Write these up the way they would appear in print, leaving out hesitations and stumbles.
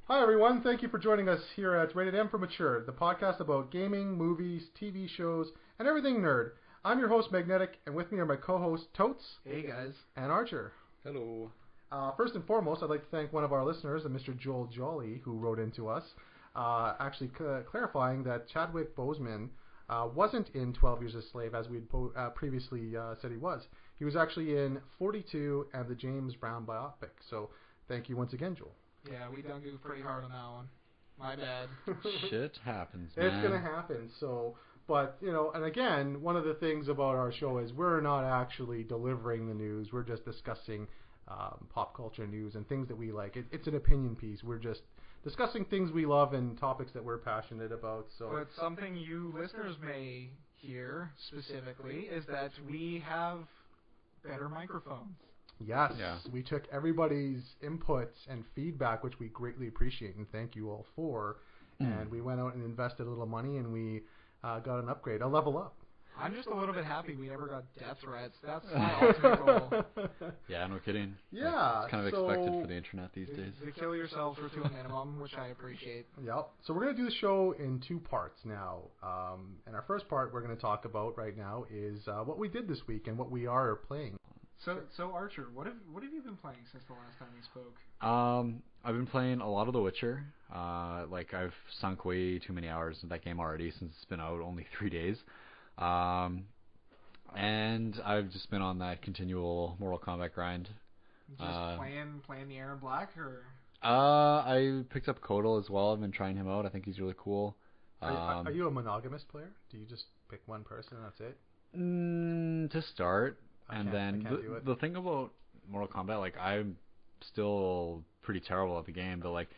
Hi everyone, thank you for joining us here at Rated M for Mature, the podcast about gaming, movies, TV shows, and everything nerd. I'm your host Magnetic, and with me are my co-hosts Totes. Hey guys. And Archer. Hello. First and foremost, I'd like to thank one of our listeners, Mr. Joel Jolly, who wrote into us, actually clarifying that Chadwick Boseman wasn't in 12 Years a Slave as we'd previously said he was. He was actually in 42 and the James Brown biopic. So thank you once again, Joel. Yeah, we done goof pretty hard on that one. My bad. Shit happens, man. It's gonna happen. So, but and again, one of the things about our show is we're not actually delivering the news. We're just discussing pop culture news and things that we like. It's an opinion piece. We're just discussing things we love and topics that we're passionate about. So, but something you listeners may hear specifically is that we have better microphones. Yes, we took everybody's inputs and feedback, which we greatly appreciate and thank you all for. And we went out and invested a little money, and we got an upgrade, a level up. I'm just a little bit happy we never got death threats. That's my ultimate goal. Yeah, no kidding. Yeah, it's kind of expected for the internet these days. To kill yourselves to a minimum, which I appreciate. Yep. So we're going to do the show in two parts now. And our first part we're going to talk about right now is what we did this week and what we are playing. So Archer, what have you been playing since the last time we spoke? I've been playing a lot of The Witcher. I've sunk way too many hours in that game already since it's been out only 3 days. And I've just been on that continual Mortal Kombat grind. Just playing the Aaron Black, or? I picked up Kotal as well. I've been trying him out. I think he's really cool. Are you a monogamous player? Do you just pick one person and that's it? To start. And then the thing about Mortal Kombat, I'm still pretty terrible at the game, but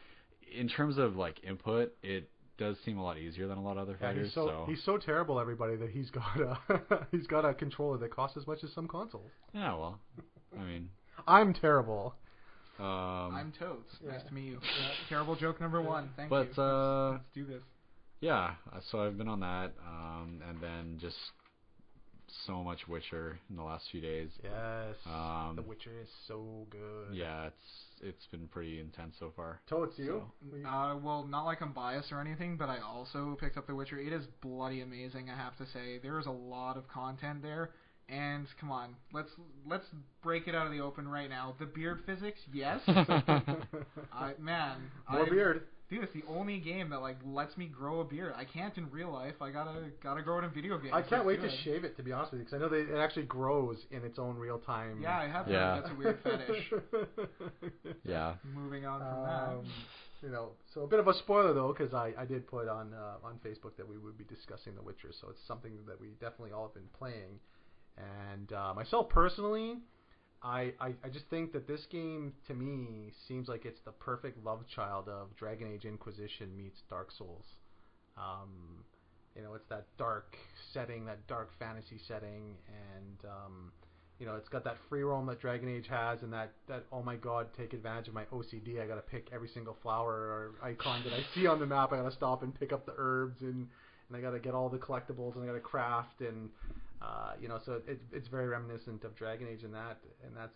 in terms of input, it does seem a lot easier than a lot of other fighters. He's so terrible, everybody, that he's got a controller that costs as much as some consoles. Yeah, well, I mean, I'm terrible. I'm Toads. Yeah. Nice to meet you. Terrible joke number one. Thank you. Let's do this. Yeah, so I've been on that, and then just so much Witcher in the last few days. Yes, The Witcher is so good. Yeah, it's been pretty intense so far. Totes, you? Well, not like I'm biased or anything, but I also picked up The Witcher. It is bloody amazing, I have to say. There is a lot of content there, and come on, let's break it out of the open right now. The beard physics, yes. More beard. Dude, it's the only game that lets me grow a beard. I can't in real life. I gotta grow it in video games. I can't wait to shave it, to be honest with you, because I know that it actually grows in its own real time. Yeah, I have heard that's a weird fetish. Yeah. Moving on from that. So a bit of a spoiler though, because I did put on Facebook that we would be discussing The Witcher, so it's something that we definitely all have been playing. And myself personally, I just think that this game, to me, seems like it's the perfect love child of Dragon Age Inquisition meets Dark Souls. It's that dark setting, that dark fantasy setting, and it's got that free roam that Dragon Age has, and that oh my god, take advantage of my OCD. I gotta pick every single flower or icon that I see on the map. I gotta stop and pick up the herbs, and I gotta get all the collectibles, and I gotta craft, and so it's very reminiscent of Dragon Age in that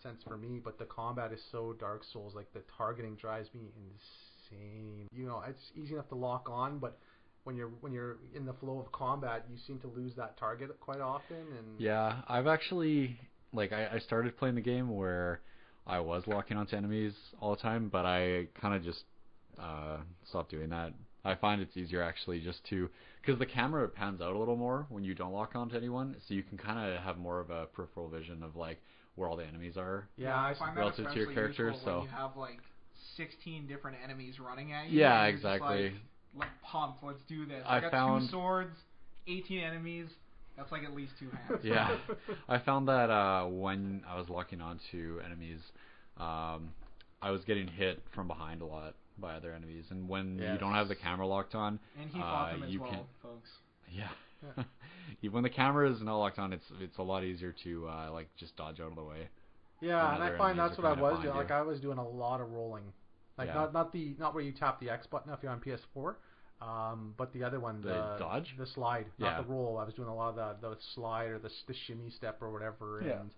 sense for me. But the combat is so Dark Souls. The targeting drives me insane. It's easy enough to lock on, but when you're in the flow of combat, you seem to lose that target quite often. And yeah, I've actually I started playing the game where I was locking onto enemies all the time, but I kind of just stopped doing that. I find it's easier actually just because the camera pans out a little more when you don't lock onto anyone, so you can kind of have more of a peripheral vision of where all the enemies are. Yeah, I find that relative to your character. So when you have 16 different enemies running at you. Yeah, exactly. Just pumped. Let's do this. I got 2 swords, 18 enemies. That's at least 2 hands. Yeah, I found that when I was locking onto enemies, I was getting hit from behind a lot by other enemies, and when you don't have the camera locked on, and he fought them as well, folks. Yeah. When the camera is not locked on, it's a lot easier to just dodge out of the way. Yeah, and I find that's what I was doing. I was doing a lot of rolling, not where you tap the X button if you're on PS4, but the other one, the dodge, the slide, not the roll. I was doing a lot of the slide or the shimmy step or whatever, and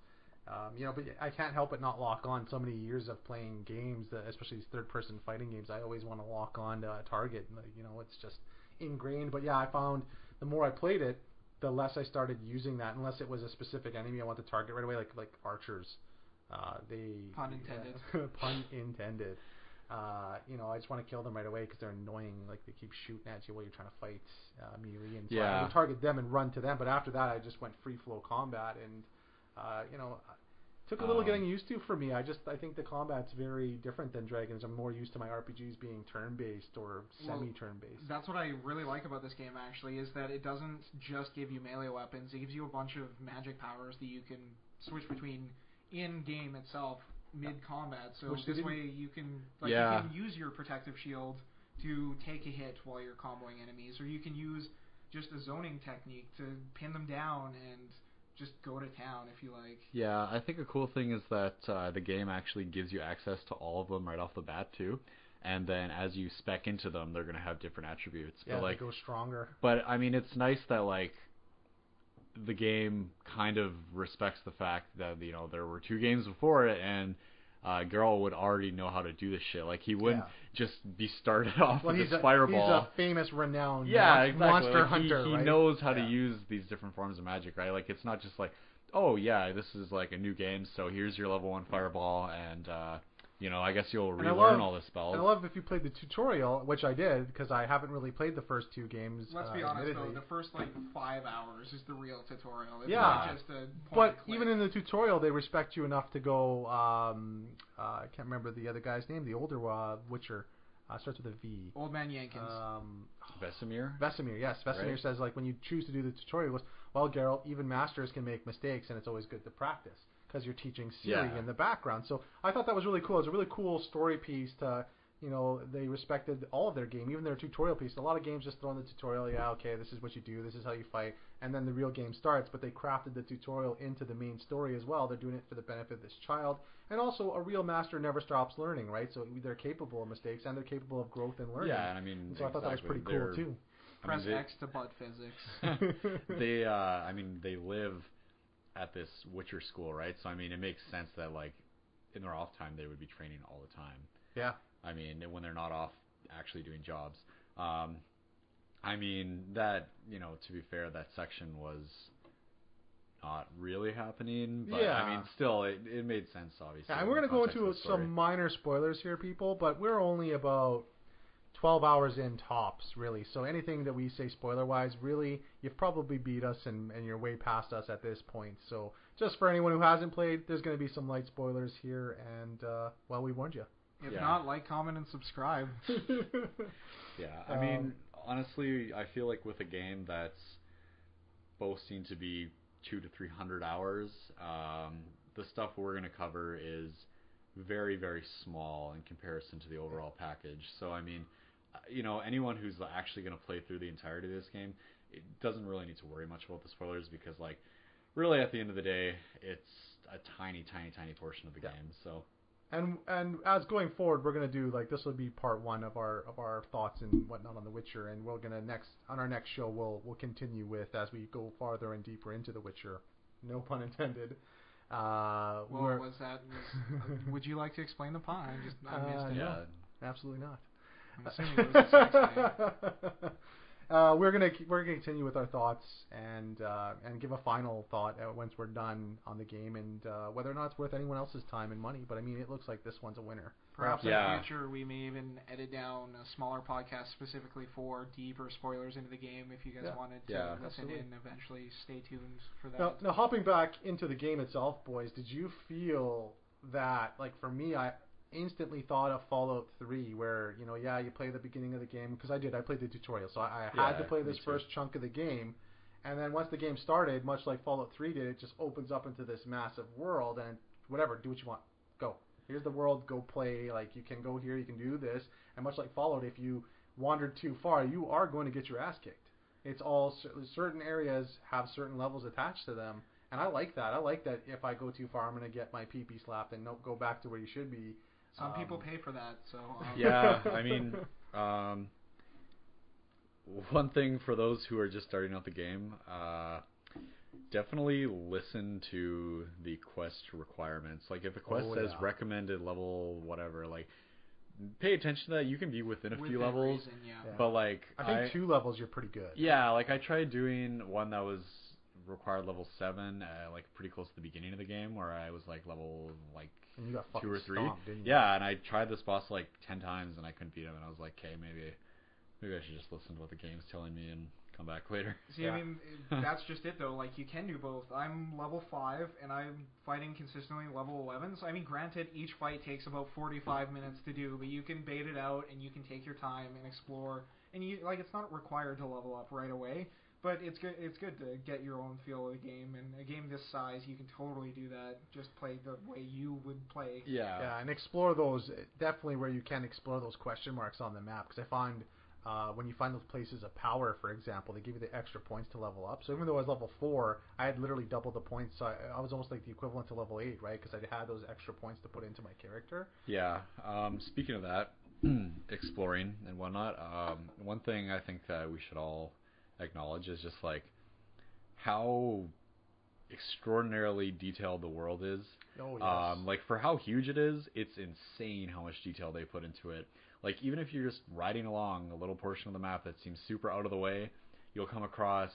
But I can't help but not lock on. So many years of playing games, especially these third-person fighting games, I always want to lock on to a target. It's just ingrained. But yeah, I found the more I played it, the less I started using that, unless it was a specific enemy I want to target right away, like archers. Pun intended. Pun intended. I just want to kill them right away because they're annoying. Like they keep shooting at you while you're trying to fight melee, and so I would target them and run to them. But after that, I just went free flow combat, and took a little getting used to for me. I think the combat's very different than Dragons. I'm more used to my RPGs being turn-based or semi-turn-based. That's what I really like about this game, actually, is that it doesn't just give you melee weapons. It gives you a bunch of magic powers that you can switch between in-game itself, mid-combat. So this way you can you can use your protective shield to take a hit while you're comboing enemies, or you can use just a zoning technique to pin them down and just go to town if you like. Yeah, I think a cool thing is that the game actually gives you access to all of them right off the bat too, and then as you spec into them, they're going to have different attributes. Yeah, they go stronger. But I mean, it's nice that the game kind of respects the fact that there were 2 games before it, and Geralt would already know how to do this shit. Like he wouldn't just be started off with this fireball. He's a famous, renowned monster hunter. He knows how to use these different forms of magic, right? Like it's not just like, oh yeah, this is like a new game, so here's your level 1 fireball, and I guess you'll relearn all the spells. And I love if you played the tutorial, which I did, because I haven't really played the first 2 games. Let's be honest, though, the first 5 hours is the real tutorial. It's yeah, not just a but even in the tutorial, they respect you enough to go. I can't remember the other guy's name. The older Witcher starts with a V. Old Man Jenkins. Vesemir. Vesemir, yes. Vesemir says when you choose to do the tutorial, he goes, well, Geralt, even masters can make mistakes, and it's always good to practice. Because you're teaching Ciri in the background. So I thought that was really cool. It was a really cool story piece to, they respected all of their game, even their tutorial piece. A lot of games just throw in the tutorial, this is what you do, this is how you fight, and then the real game starts, but they crafted the tutorial into the main story as well. They're doing it for the benefit of this child. And also, a real master never stops learning, right? So they're capable of mistakes, and they're capable of growth and learning. Yeah, and I mean, so I thought that was pretty cool, too. Press X to butt physics. They live at this Witcher school, right? So I mean, it makes sense that in their off time they would be training all the time. Yeah. I mean, when they're not off actually doing jobs. I mean that to be fair, that section was not really happening, but I mean, still, it made sense, obviously. Yeah, and we're gonna go into some minor spoilers here, people, but we're only about 12 hours in tops, really. So anything that we say spoiler-wise, really, you've probably beat us and you're way past us at this point. So just for anyone who hasn't played, there's going to be some light spoilers here, and, we warned you. If not, like, comment, and subscribe. Yeah, I mean, honestly, I feel like with a game that's boasting to be 200 to 300 hours, the stuff we're going to cover is very, very small in comparison to the overall package. So, I mean, anyone who's actually going to play through the entirety of this game, it doesn't really need to worry much about the spoilers because, really at the end of the day, it's a tiny, tiny, tiny portion of the game. So, and as going forward, we're going to do this will be part 1 of our thoughts and whatnot on The Witcher, and we're going to on our next show we'll continue with as we go farther and deeper into The Witcher. No pun intended. What was that? Would you like to explain the pun? I missed it. No, absolutely not. I'm assuming it was a sex game. We're gonna continue with our thoughts and give a final thought once we're done on the game and whether or not it's worth anyone else's time and money. But I mean, it looks like this one's a winner. Perhaps in the future we may even edit down a smaller podcast specifically for deeper spoilers into the game. If you guys wanted to listen in, eventually stay tuned for that. Now hopping back into the game itself, boys, did you feel that for me, I instantly thought of Fallout 3 where you play the beginning of the game, because I played the tutorial, so I had to play this first chunk of the game, and then once the game started, much like Fallout 3 did, it just opens up into this massive world and whatever, do what you want, go, here's the world, go play, you can go here, you can do this, and much like Fallout, if you wandered too far, you are going to get your ass kicked. It's all certain areas have certain levels attached to them, and I like that. I like that if I go too far, I'm going to get my pee-pee slapped and go back to where you should be. Some people pay for that, so... Yeah, I mean, one thing for those who are just starting out the game, definitely listen to the quest requirements. Like if a quest says recommended level whatever, like pay attention to that. You can be within a few levels, reason, but like I think 2 levels you're pretty good. Yeah, like I tried doing one that was required level 7, like pretty close to the beginning of the game, where I was like level like and you got 2 or 3. stomped, didn't you? Yeah, and I tried this boss like 10 times and I couldn't beat him, and I was like, okay, maybe I should just listen to what the game's telling me and come back later. See, I mean, that's just it though. Like, you can do both. I'm level 5, and I'm fighting consistently level 11. So, I mean, granted, each fight takes about 45 minutes to do, but you can bait it out, and you can take your time and explore. And you like, it's not required to level up right away, but it's good. It's good to get your own feel of the game. And a game this size, you can totally do that. Just play the way you would play. Yeah, and explore those definitely where you can explore those question marks on the map, because I find. When you find those places of power, for example, they give you the extra points to level up. So even though I was level 4, I had literally double the points. So I was almost like the equivalent to level 8, right? Because I had those extra points to put into my character. Yeah. Speaking of that, exploring and whatnot, one thing I think that we should all acknowledge is just like how extraordinarily detailed the world is. Oh, yes. Like for how huge it is, it's insane how much detail they put into it. Like, even if you're just riding along a little portion of the map that seems super out of the way, you'll come across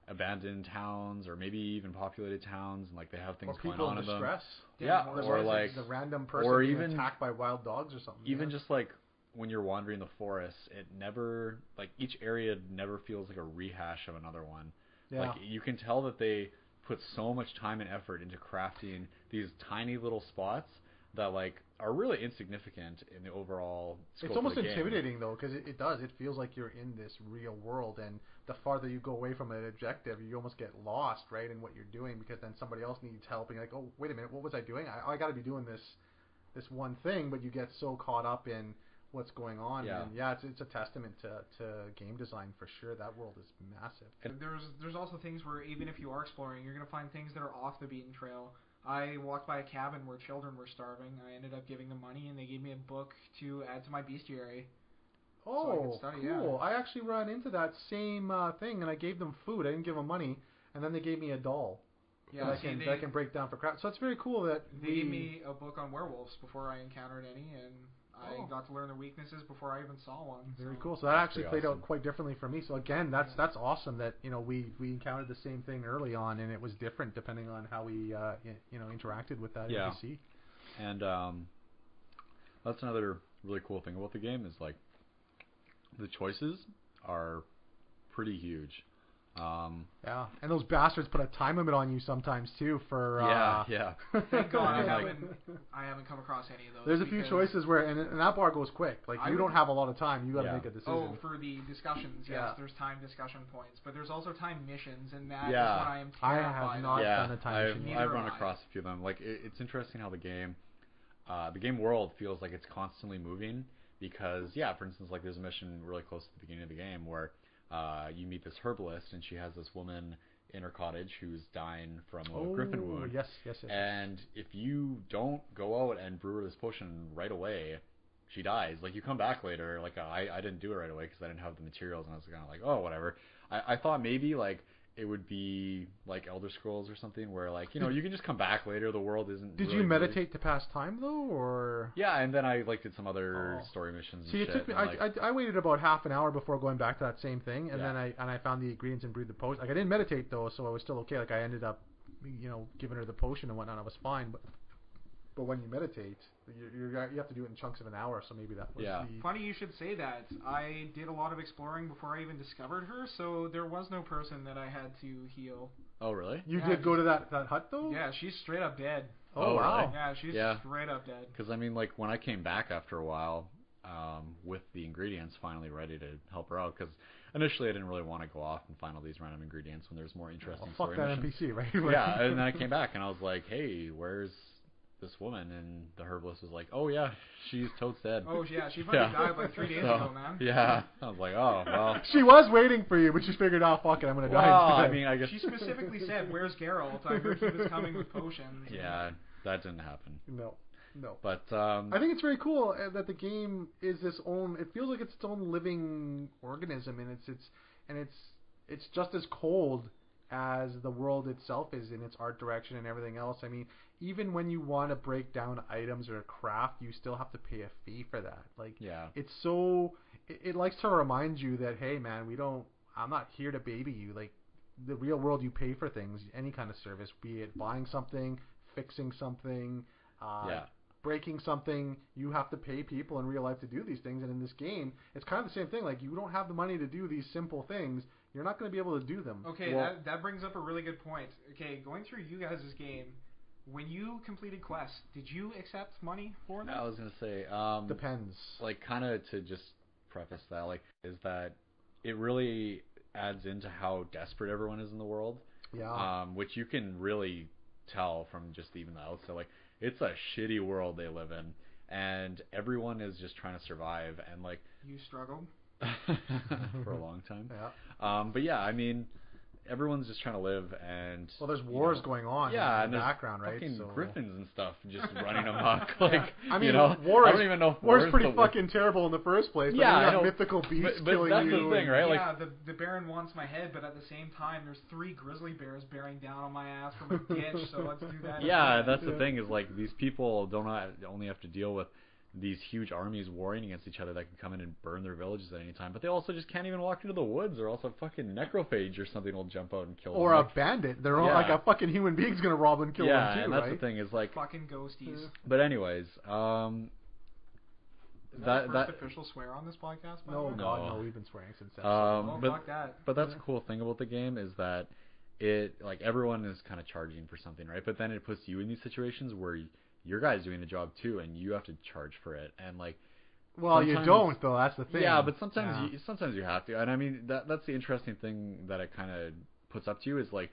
abandoned towns or maybe even populated towns, and like they have things going on in them. Yeah, or like the random person or being even attacked by wild dogs or something. Even just like when you're wandering the forest, it never like each area never feels like a rehash of another one. Yeah. Like you can tell that they put so much time and effort into crafting these tiny little spots that like are really insignificant in the overall scope It's almost of the game. intimidating though, because it does. It feels like you're in this real world, and the farther you go away from an objective, you almost get lost, right, in what you're doing, because then somebody else needs help, and you're like, oh, wait a minute, what was I doing? I got to be doing this one thing, but you get so caught up in what's going on. Yeah. And it's a testament to game design for sure. That world is massive. And there's also things where even if you are exploring, you're going to find things that are off the beaten trail. I walked by a cabin where children were starving. I ended up giving them money, and they gave me a book to add to my bestiary. Oh, so I could study, cool. Yeah. I actually ran into that same thing, and I gave them food. I didn't give them money, and then they gave me a doll that I can break down for craft. So it's very cool that they gave me a book on werewolves before I encountered any, and I got to learn their weaknesses before I even saw one. Very cool. So that actually played out quite differently for me. So again, that's awesome that we encountered the same thing early on, and it was different depending on how we interacted with that NPC. And that's another really cool thing about the game is like the choices are pretty huge. And those bastards put a time limit on you sometimes too for Thank God I haven't come across any of those. There's a few choices where and that bar goes quick. Like you don't have a lot of time. You got to make a decision. Oh, for the discussions, yes, there's time discussion points, but there's also time missions, and that is what I am terrified I have not done a time mission. I've run across a few of them. Like it's interesting how the game world feels like it's constantly moving because for instance, like there's a mission really close to the beginning of the game where you meet this herbalist, and she has this woman in her cottage who's dying from a griffin wound. Yes. And if you don't go out and brew her this potion right away, she dies. Like, you come back later. Like, I didn't do it right away because I didn't have the materials, and I was kind of like, oh, whatever. I thought maybe, like, it would be like Elder Scrolls or something where, like, you can just come back later. The world isn't Did really you meditate to pass time, though, or...? Yeah, and then I, like, did some other story missions and shit. It took me... I waited about half an hour before going back to that same thing, and then I found the ingredients and brewed the potion. Like, I didn't meditate, though, so I was still okay. Like, I ended up, giving her the potion and whatnot. I was fine, but when you meditate, you have to do it in chunks of an hour, so maybe that was Funny you should say that. I did a lot of exploring before I even discovered her, so there was no person that I had to heal. Oh, really? You did go to that hut, though? Yeah, she's straight up dead. Oh, wow. Really? Yeah, she's straight up dead. Because, I mean, like, when I came back after a while, with the ingredients finally ready to help her out, because initially I didn't really want to go off and find all these random ingredients when there's more interesting story missions. Fuck that NPC, right? Yeah, and then I came back and I was like, hey, where's this woman? And the herbalist was like, oh yeah, she's totes dead. Oh yeah, she fucking died like 3 days ago, man. Yeah, I was like, oh well. She was waiting for you, but she figured, oh fuck it, I'm gonna die. I mean, I guess she specifically said, "Where's Geralt? I heard he was coming with potions." Yeah, that didn't happen. No. But I think it's very cool that the game is its own. It feels like it's its own living organism, and it's just as cold as the world itself is in its art direction and everything else. I mean, even when you want to break down items or a craft, you still have to pay a fee for that. Like, Yeah. it's so it likes to remind you that, hey man, I'm not here to baby you. Like, the real world, you pay for things, any kind of service, be it buying something, fixing something, breaking something. You have to pay people in real life to do these things, and in this game, it's kind of the same thing. Like, you don't have the money to do these simple things. You're not going to be able to do them. Okay, that brings up a really good point. Okay, going through you guys' game, when you completed quests, did you accept money for them? I was gonna say, depends. Like, kind of to just preface that, like, is that it really adds into how desperate everyone is in the world. Yeah. Which you can really tell from just even the outset. Like, it's a shitty world they live in, and everyone is just trying to survive. And like, you struggled for a long time. Yeah. But yeah, I mean, everyone's just trying to live, and there's wars going on in the background, right? Fucking griffins and stuff just running amok. Like, I mean, war is, I don't even know if war's pretty fucking terrible in the first place. But yeah, you I got know. mythical beasts but killing that's you. The thing, right? Yeah, like, the Baron wants my head, but at the same time, there's 3 grizzly bears bearing down on my ass from a ditch. So let's do that. Yeah, that's the thing, is like, these people only have to deal with these huge armies warring against each other that can come in and burn their villages at any time, but they also just can't even walk into the woods, or else a fucking necrophage or something will jump out and kill them. Or a bandit. They're all like a fucking human being's gonna rob and kill them too, and that's right? the thing, is like, fucking ghosties. But anyways, Is that the first official swear on this podcast? By the way? No, we've been swearing since then. Fuck that. But that's the cool thing about the game, is that it, like, everyone is kind of charging for something, right? But then it puts you in these situations where your guy's doing the job too, and you have to charge for it, and like. Well, you don't though. That's the thing. Yeah, but sometimes you have to, and I mean that's the interesting thing that it kind of puts up to you, is like,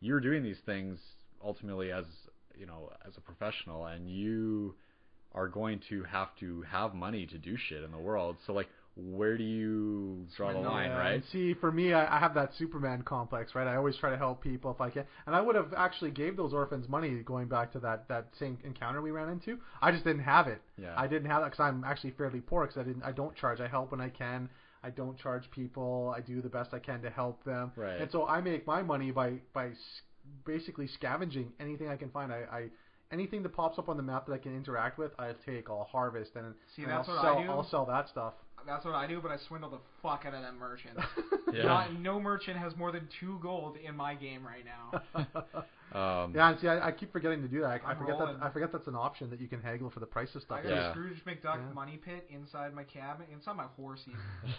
you're doing these things ultimately as a professional, and you are going to have money to do shit in the world. So like, where do you draw the line, right? And see, for me, I have that Superman complex, right? I always try to help people if I can, and I would have actually gave those orphans money, going back to that same encounter we ran into. I just didn't have it. Yeah. I didn't have it because I'm actually fairly poor. Because I don't charge. I help when I can. I don't charge people. I do the best I can to help them. Right. And so I make my money by basically scavenging anything I can find. Anything that pops up on the map that I can interact with, I'll take. I'll harvest, and I'll sell that stuff. That's what I do, but I swindle the fuck out of them merchants. Yeah. No merchant has more than 2 gold in my game right now. Yeah, and see, I keep forgetting to do that. I forget that's an option, that you can haggle for the price of stuff. I got a Scrooge McDuck money pit inside my cabin, inside my horsey.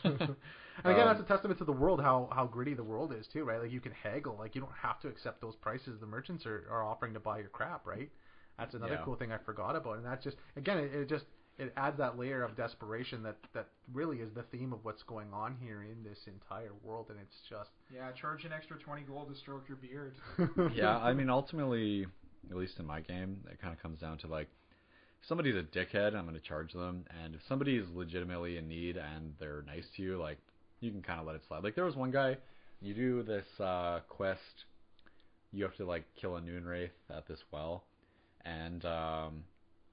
And again, that's a testament to the world, how gritty the world is too, right? Like, you can haggle. Like, you don't have to accept those prices the merchants are offering to buy your crap, right? That's another cool thing I forgot about, and that's just, again, it adds that layer of desperation that really is the theme of what's going on here in this entire world, and it's just... Yeah, charge an extra 20 gold to stroke your beard. Yeah, I mean, ultimately, at least in my game, it kind of comes down to, like, if somebody's a dickhead, I'm going to charge them, and if somebody is legitimately in need and they're nice to you, like, you can kind of let it slide. Like, there was one guy, you do this quest, you have to, like, kill a noon wraith at this well, and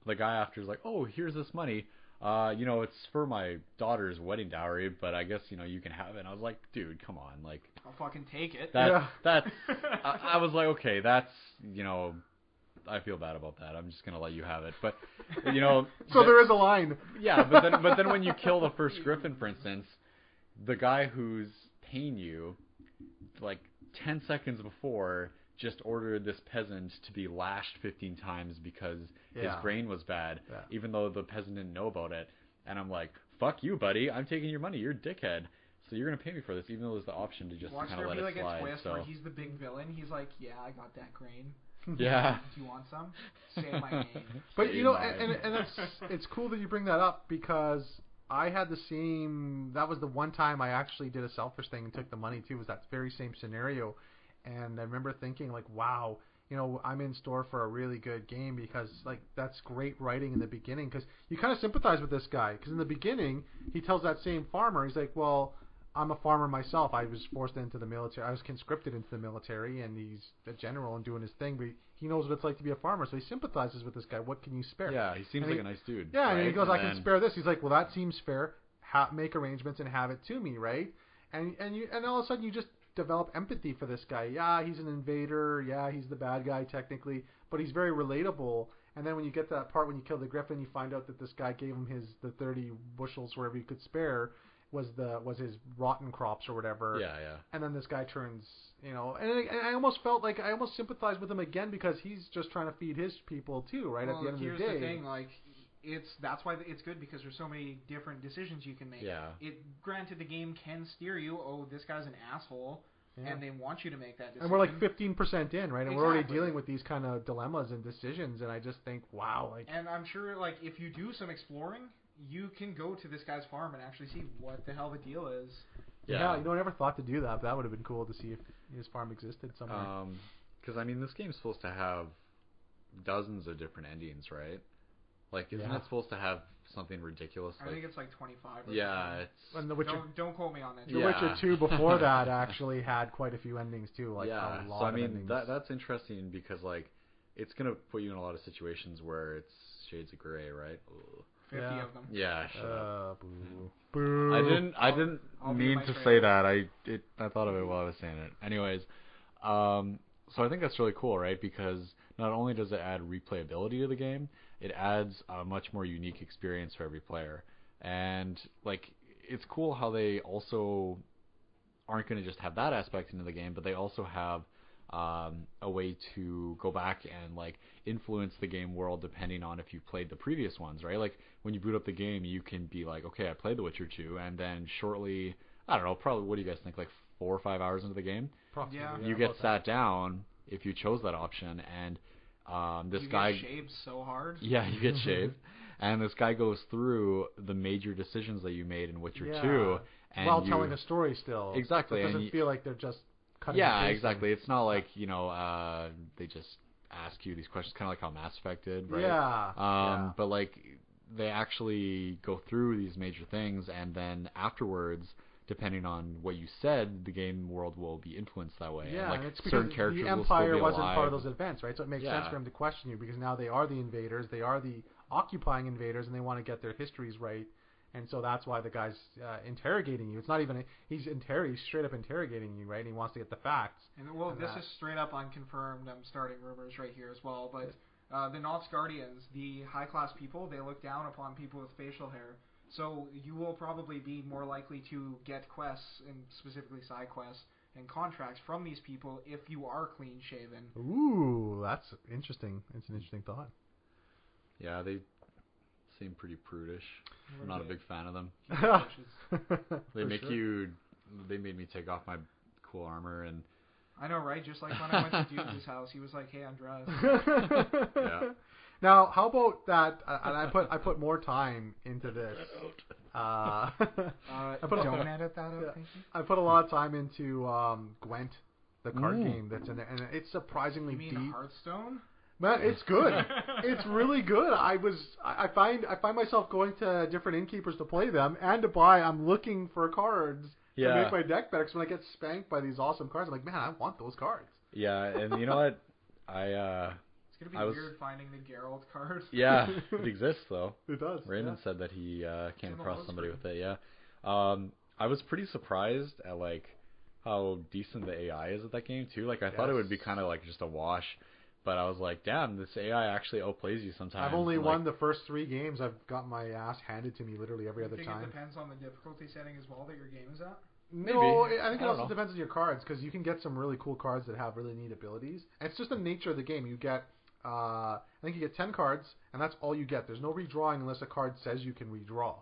the guy after is like, oh, here's this money. It's for my daughter's wedding dowry, but I guess, you can have it. And I was like, dude, come on. Like, I'll fucking take it. That's I was like, okay, that's, I feel bad about that. I'm just going to let you have it. But, So there is a line. Yeah, but then when you kill the first griffin, for instance, the guy who's paying you, like, 10 seconds before, just ordered this peasant to be lashed 15 times because his grain was bad, even though the peasant didn't know about it. And I'm like, fuck you, buddy. I'm taking your money. You're a dickhead. So you're going to pay me for this, even though there's the option to just kind of let it slide. Watch there be like a twist where he's the big villain. He's like, yeah, I got that grain. Yeah. Do you want some? Say my name. But, and it's cool that you bring that up, because I had the same... That was the one time I actually did a selfish thing and took the money, too, was that very same scenario. And I remember thinking, like, wow, I'm in store for a really good game, because, like, that's great writing in the beginning, because you kind of sympathize with this guy, because in the beginning, he tells that same farmer, he's like, well, I'm a farmer myself. I was forced into the military. I was conscripted into the military, and he's a general and doing his thing, but he knows what it's like to be a farmer, so he sympathizizes with this guy. What can you spare? Yeah, he seems like a nice dude. Yeah, right? And he goes, I can spare this. He's like, well, that seems fair. Make arrangements and have it to me, right? And all of a sudden, you just develop empathy for this guy. Yeah, he's an invader. Yeah, he's the bad guy technically, but he's very relatable. And then when you get to that part when you kill the Griffin, you find out that this guy gave him the 30 bushels wherever he could spare was his rotten crops or whatever. Yeah, yeah. And then this guy turns, and I almost felt like I almost sympathized with him again because he's just trying to feed his people too, right? Well, at the end of the day. Here's the thing, like. That's why it's good because there's so many different decisions you can make. Yeah. Granted, the game can steer you. Oh, this guy's an asshole, and they want you to make that decision. And we're like 15% in, right? And we're already Exactly. dealing with these kind of dilemmas and decisions, and I just think, wow, like. And I'm sure, like, if you do some exploring, you can go to this guy's farm and actually see what the hell the deal is. Yeah, I never thought to do that, but that would have been cool to see if his farm existed somewhere. Because I mean, this game's supposed to have dozens of different endings, right? Like, isn't it supposed to have something ridiculous? I think it's like 25 or something. And The Witcher, don't quote me on that. The Witcher 2 before that actually had quite a few endings too, like a lot so I of mean, endings. that's interesting because, like, it's going to put you in a lot of situations where it's shades of gray, right? Ugh. 50 of them. Yeah, shut up. Boo. Boo. I didn't mean to say that. I thought of it while I was saying it. Anyways, so I think that's really cool, right? Because not only does it add replayability to the game, it adds a much more unique experience for every player. And, like, it's cool how they also aren't going to just have that aspect into the game, but they also have a way to go back and, like, influence the game world depending on if you played the previous ones, right? Like, when you boot up the game, you can be like, okay, I played The Witcher 2, and then shortly, I don't know, probably, what do you guys think, like 4 or 5 hours into the game? Yeah. You get sat down if you chose that option, and this guy get shaved so hard. Yeah, you get shaved, and this guy goes through the major decisions that you made in Witcher 2, and while telling a story still. Exactly, It doesn't feel like they're just cutting. Yeah, exactly. It's not like they just ask you these questions, kind of like how Mass Effect did, right? Yeah. But like they actually go through these major things, and then afterwards, depending on what you said, the game world will be influenced that way. Yeah, and like and it's because certain characters the will still Empire be wasn't alive. part of those events, right? So it makes sense for him to question you because now they are the invaders, they are the occupying invaders, and they want to get their histories right. And so that's why the guy's interrogating you. It's not even he's straight up interrogating you, right? And he wants to get the facts. And well, this is straight up unconfirmed. I'm starting rumors right here as well. But the Nox Guardians, the high class people, they look down upon people with facial hair. So you will probably be more likely to get quests, and specifically side quests and contracts from these people if you are clean shaven. Ooh, that's interesting. It's an interesting thought. Yeah, they seem pretty prudish. I'm not a big fan of them. They made me take off my cool armor, and I know, right? Just like when I went to Dude's house, he was like, "Hey, undress." Yeah. Now, how about that? And I put more time into this. Don't edit that out. Thank you. I put a lot of time into Gwent, the card game that's in there, and it's surprisingly You mean deep. Hearthstone? Man, it's good. It's really good. I find myself going to different innkeepers to play them and to buy. I'm looking for cards to make my deck better. Because when I get spanked by these awesome cards, I'm like, man, I want those cards. Yeah, and you know what? It's gonna be weird finding the Geralt card. Yeah, it exists though. It does. Raymond said that he came across somebody with it. Yeah, I was pretty surprised at like how decent the AI is at that game too. Like I thought it would be kind of like just a wash. But I was like, damn, this AI actually outplays you sometimes. I've only won the first 3 games. I've got my ass handed to me literally every other time. It depends on the difficulty setting as well that your game is at? No, I think it also depends on your cards, because you can get some really cool cards that have really neat abilities. And it's just the nature of the game. You get, I think you get 10 cards, and that's all you get. There's no redrawing unless a card says you can redraw.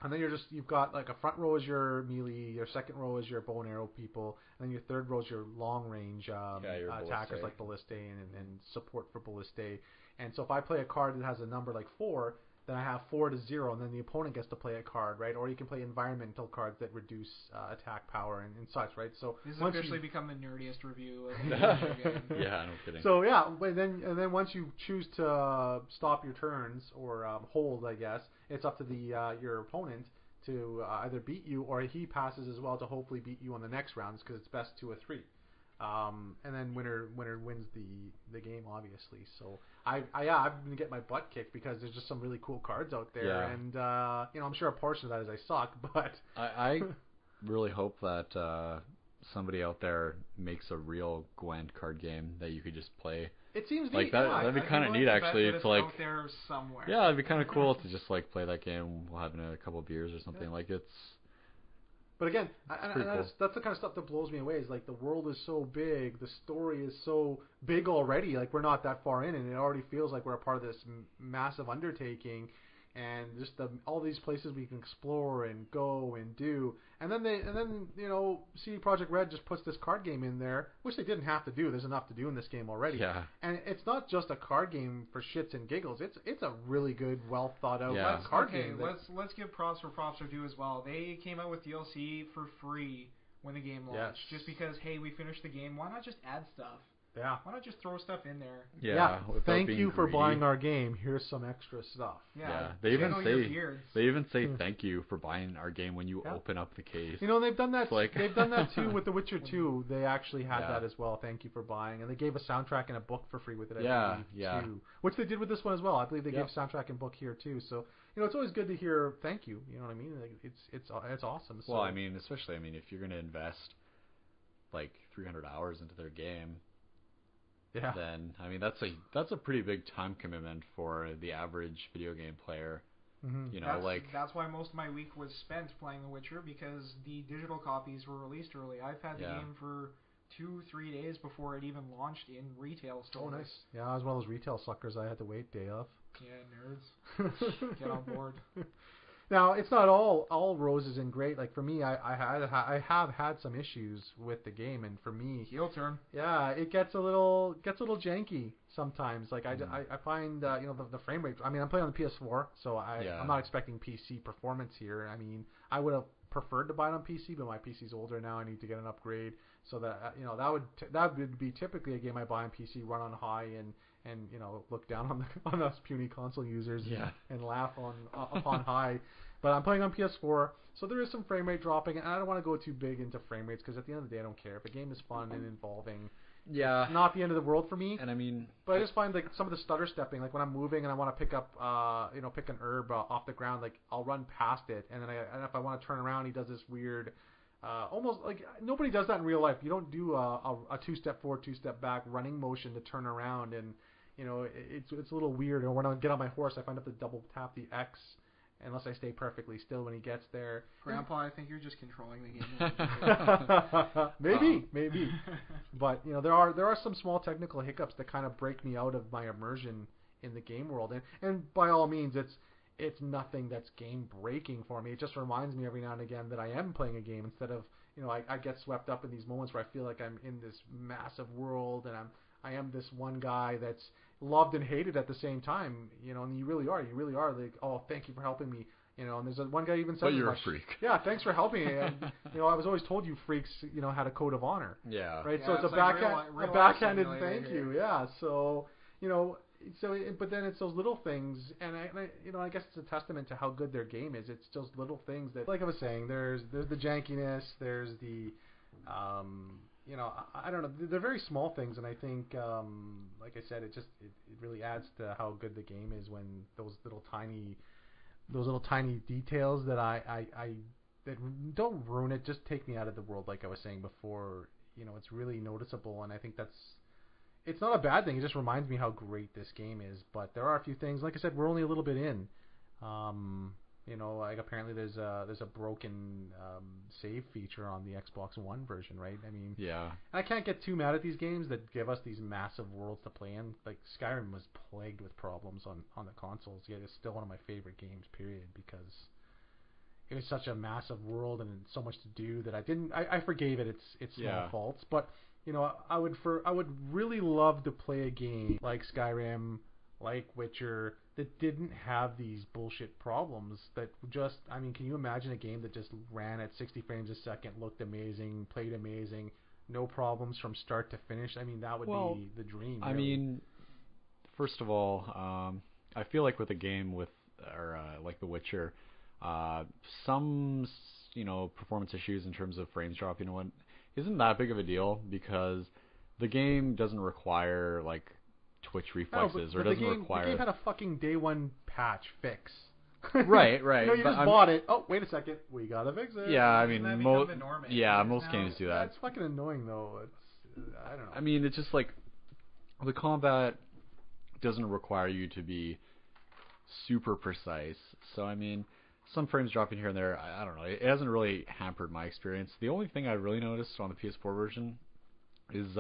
And then you've got like a front row is your melee, your second row is your bow and arrow people, and then your third row is your long range attackers like Ballistae and support for Ballistae. And so if I play a card that has a number like 4, then I have 4 to 0, and then the opponent gets to play a card, right? Or you can play environmental cards that reduce attack power and such, right? So this has officially become the nerdiest review of the game. Yeah, no kidding. So yeah, and then once you choose to stop your turns or hold, I guess it's up to the your opponent to either beat you or he passes as well to hopefully beat you on the next rounds because it's best 2 or 3. And then winner wins the game, obviously. So I'm gonna get my butt kicked because there's just some really cool cards out there, and I'm sure a portion of that is I suck, but I really hope that somebody out there makes a real Gwent card game that you could just play. It seems like neat. that. Yeah, That'd be kind of neat, actually. To like, out there somewhere. yeah, it'd be kind of cool to just like play that game while having a couple of beers or something. Like it's. But again, Cool. that's the kind of stuff that blows me away. Is like the world is so big, the story is so big already. Like we're not that far in, and it already feels like we're a part of this massive undertaking. And just all these places we can explore and go and do, and then CD Projekt Red just puts this card game in there, which they didn't have to do. There's enough to do in this game already. Yeah. And it's not just a card game for shits and giggles. It's a really good, well thought out card game. Let's give props where props are due as well. They came out with DLC for free when the game launched, just because we finished the game. Why not just add stuff? Yeah. Why not just throw stuff in there? Yeah. Thank you for buying our game. Here's some extra stuff. Yeah. They even say thank you for buying our game when you open up the case. You know, they've done that. They've done that too with The Witcher 2. They actually had that as well. Thank you for buying, and they gave a soundtrack and a book for free with it. Too, which they did with this one as well. I believe they gave soundtrack and book here too. So it's always good to hear thank you. You know what I mean? Like, it's awesome. So, well, I mean, especially if you're going to invest like 300 hours into their game. Yeah. Then that's a pretty big time commitment for the average video game player. Mm-hmm. That's why most of my week was spent playing The Witcher, because the digital copies were released early. I've had the game for 2-3 days before it even launched in retail stores. Oh, nice. Yeah, I was one of those retail suckers. I had to wait day of. Yeah, nerds. Get on board. Now, it's not all roses and great. Like for me, I have had some issues with the game, and for me, heel turn. Yeah, it gets a little janky sometimes. Like I find the frame rate. I mean, I'm playing on the PS4, so I'm not expecting PC performance here. I mean, I would have preferred to buy it on PC, but my PC's older now. I need to get an upgrade, so that that would be typically a game I buy on PC, run on high, and look down on us puny console users and laugh upon high. But I'm playing on PS4, so there is some frame rate dropping, and I don't want to go too big into frame rates, because at the end of the day, I don't care. If a game is fun and involving, it's not the end of the world for me. And I mean, but I just find like some of the stutter stepping, like when I'm moving and I want to pick up, pick an herb off the ground, like I'll run past it, and then if I want to turn around, he does this weird, almost like nobody does that in real life. You don't do a 2-step forward, 2-step back running motion to turn around, and it's a little weird. And when I get on my horse, I find I have to double tap the X. Unless I stay perfectly still when he gets there. Grandpa, I think you're just controlling the game. Maybe. But there are some small technical hiccups that kind of break me out of my immersion in the game world. And by all means, it's nothing that's game breaking for me. It just reminds me every now and again that I am playing a game, instead of I get swept up in these moments where I feel like I'm in this massive world, and I am this one guy that's loved and hated at the same time, and you really are like, oh, thank you for helping me, and there's one guy even said, but you're a freak. Yeah, thanks for helping me. And, I was always told you freaks, had a code of honor. Yeah. Right. Yeah, so it's a backhanded thank you. Yeah. So but then it's those little things, and I guess it's a testament to how good their game is. It's those little things that, like I was saying, there's the jankiness, there's the I don't know. They're very small things, and I think, like I said, it really adds to how good the game is when those little tiny details that that don't ruin it, just take me out of the world. Like I was saying before, it's really noticeable, and I think it's not a bad thing. It just reminds me how great this game is. But there are a few things. Like I said, we're only a little bit in. Like apparently there's a broken save feature on the Xbox One version, right? I mean, yeah. I can't get too mad at these games that give us these massive worlds to play in. Like Skyrim was plagued with problems on the consoles, yet it's still one of my favorite games, period, because it was such a massive world and so much to do that I forgave it its small faults. But I would really love to play a game like Skyrim, like Witcher, that didn't have these bullshit problems. That just, I mean, can you imagine a game that just ran at 60 frames a second, looked amazing, played amazing, no problems from start to finish? I mean, that would be the dream. I mean, first of all, I feel like with a game like The Witcher, some performance issues in terms of frames dropping and what isn't that big of a deal, because the game doesn't require like twitch reflexes, or doesn't require. The game had a fucking day one patch fix. Right. You know, you but just I'm- bought it. Oh, wait a second, we gotta fix it. Yeah, I Doesn't that mean, become the norm most now? games do Yeah, that. it's fucking annoying though. It's I don't know. I mean, it's just like the combat doesn't require you to be super precise. So I mean, some frames dropping here and there. I don't know. It hasn't really hampered my experience. The only thing I really noticed on the PS4 version is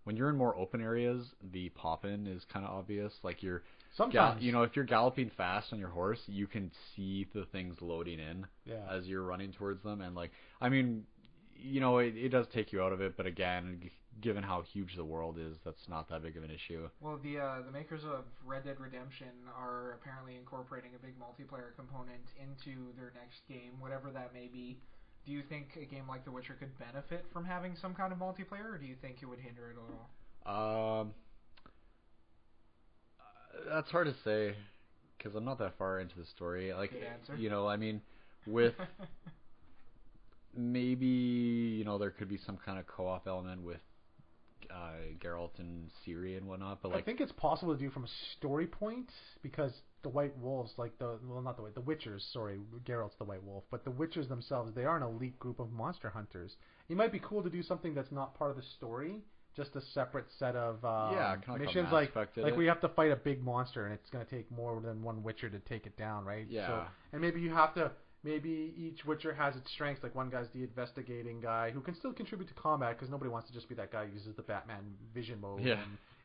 when you're in more open areas, the pop-in is kind of obvious. Like Sometimes, if you're galloping fast on your horse, you can see the things loading in yeah. as you're running towards them. And like, I mean, it does take you out of it. But again, given how huge the world is, that's not that big of an issue. Well, the makers of Red Dead Redemption are apparently incorporating a big multiplayer component into their next game, whatever that may be. Do you think a game like The Witcher could benefit from having some kind of multiplayer, or do you think it would hinder it at all? That's hard to say because I'm not that far into the story. Like, Good answer. I mean, with maybe there could be some kind of co-op element with Geralt and Ciri and whatnot, but I like, think it's possible to do from a story point because the White Wolves, not the Witchers. Sorry, Geralt's the White Wolf, but the Witchers themselves, they are an elite group of monster hunters. It might be cool to do something that's not part of the story, just a separate set of kind of missions, like we have to fight a big monster, and it's going to take more than one Witcher to take it down, right? Yeah. So, and maybe you have to. Maybe each Witcher has its strengths. Like one guy's the investigating guy who can still contribute to combat because nobody wants to just be that guy who uses the Batman vision mode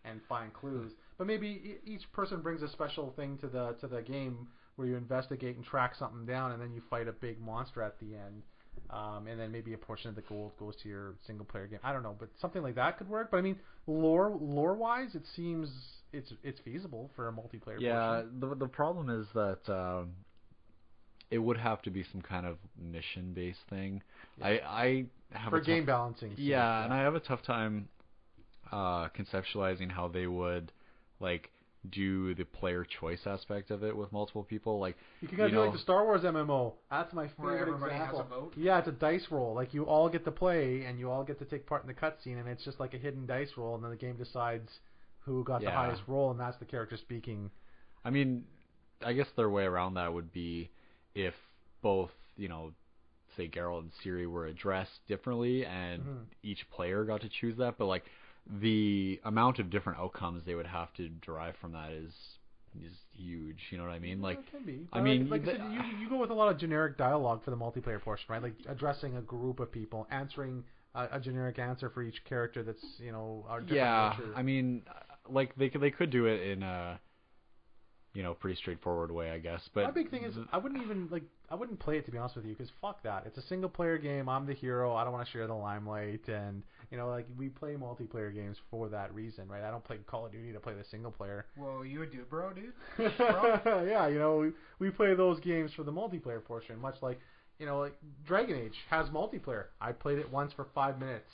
and find clues. But maybe each person brings a special thing to the game where you investigate and track something down, and then you fight a big monster at the end. And then maybe a portion of the gold goes to your single player game. I don't know, but something like that could work. But I mean, lore wise, it seems it's feasible for a multiplayer. Yeah, portion. the problem is that it would have to be some kind of mission based thing. Yeah. I have for game balancing. Yeah, and I have a tough time conceptualizing how they would like do the player choice aspect of it with multiple people. Like you can do like the Star Wars MMO. That's my Where favorite everybody example. has a vote? Yeah, it's a dice roll. Like you all get to play and you all get to take part in the cutscene, and it's just like a hidden dice roll, and then the game decides who got the highest roll, and that's the character speaking. I mean, I guess their way around that would be if both, say Geralt and Ciri were addressed differently, and each player got to choose that, but like the amount of different outcomes they would have to derive from that is huge. You know what I mean? Like, it can be. I mean, like I said, you go with a lot of generic dialogue for the multiplayer portion, right? Like addressing a group of people, answering a generic answer for each character that's our different nature. I mean, like they could do it in a pretty straightforward way, I guess. But my big thing is I wouldn't play it, to be honest with you, because fuck that. It's a single player game. I'm the hero. I don't want to share the limelight, and we play multiplayer games for that reason, right? I don't play Call of Duty to play the single player. Well, you would do, bro, dude. Bro? Yeah, we play those games for the multiplayer portion, much like like Dragon Age has multiplayer. I played it once for 5 minutes.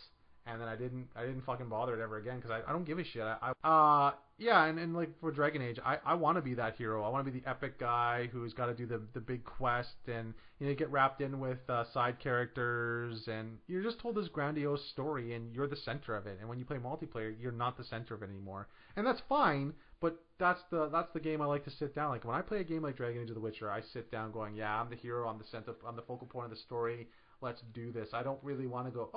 And then I didn't fucking bother it ever again because I don't give a shit. And like for Dragon Age, I want to be that hero. I want to be the epic guy who's got to do the big quest and get wrapped in with side characters, and you're just told this grandiose story and you're the center of it. And when you play multiplayer, you're not the center of it anymore, and that's fine. But that's the game I like to sit down. Like when I play a game like Dragon Age or The Witcher, I sit down going, yeah, I'm the hero. I'm the center. I'm the focal point of the story. Let's do this. I don't really want to go,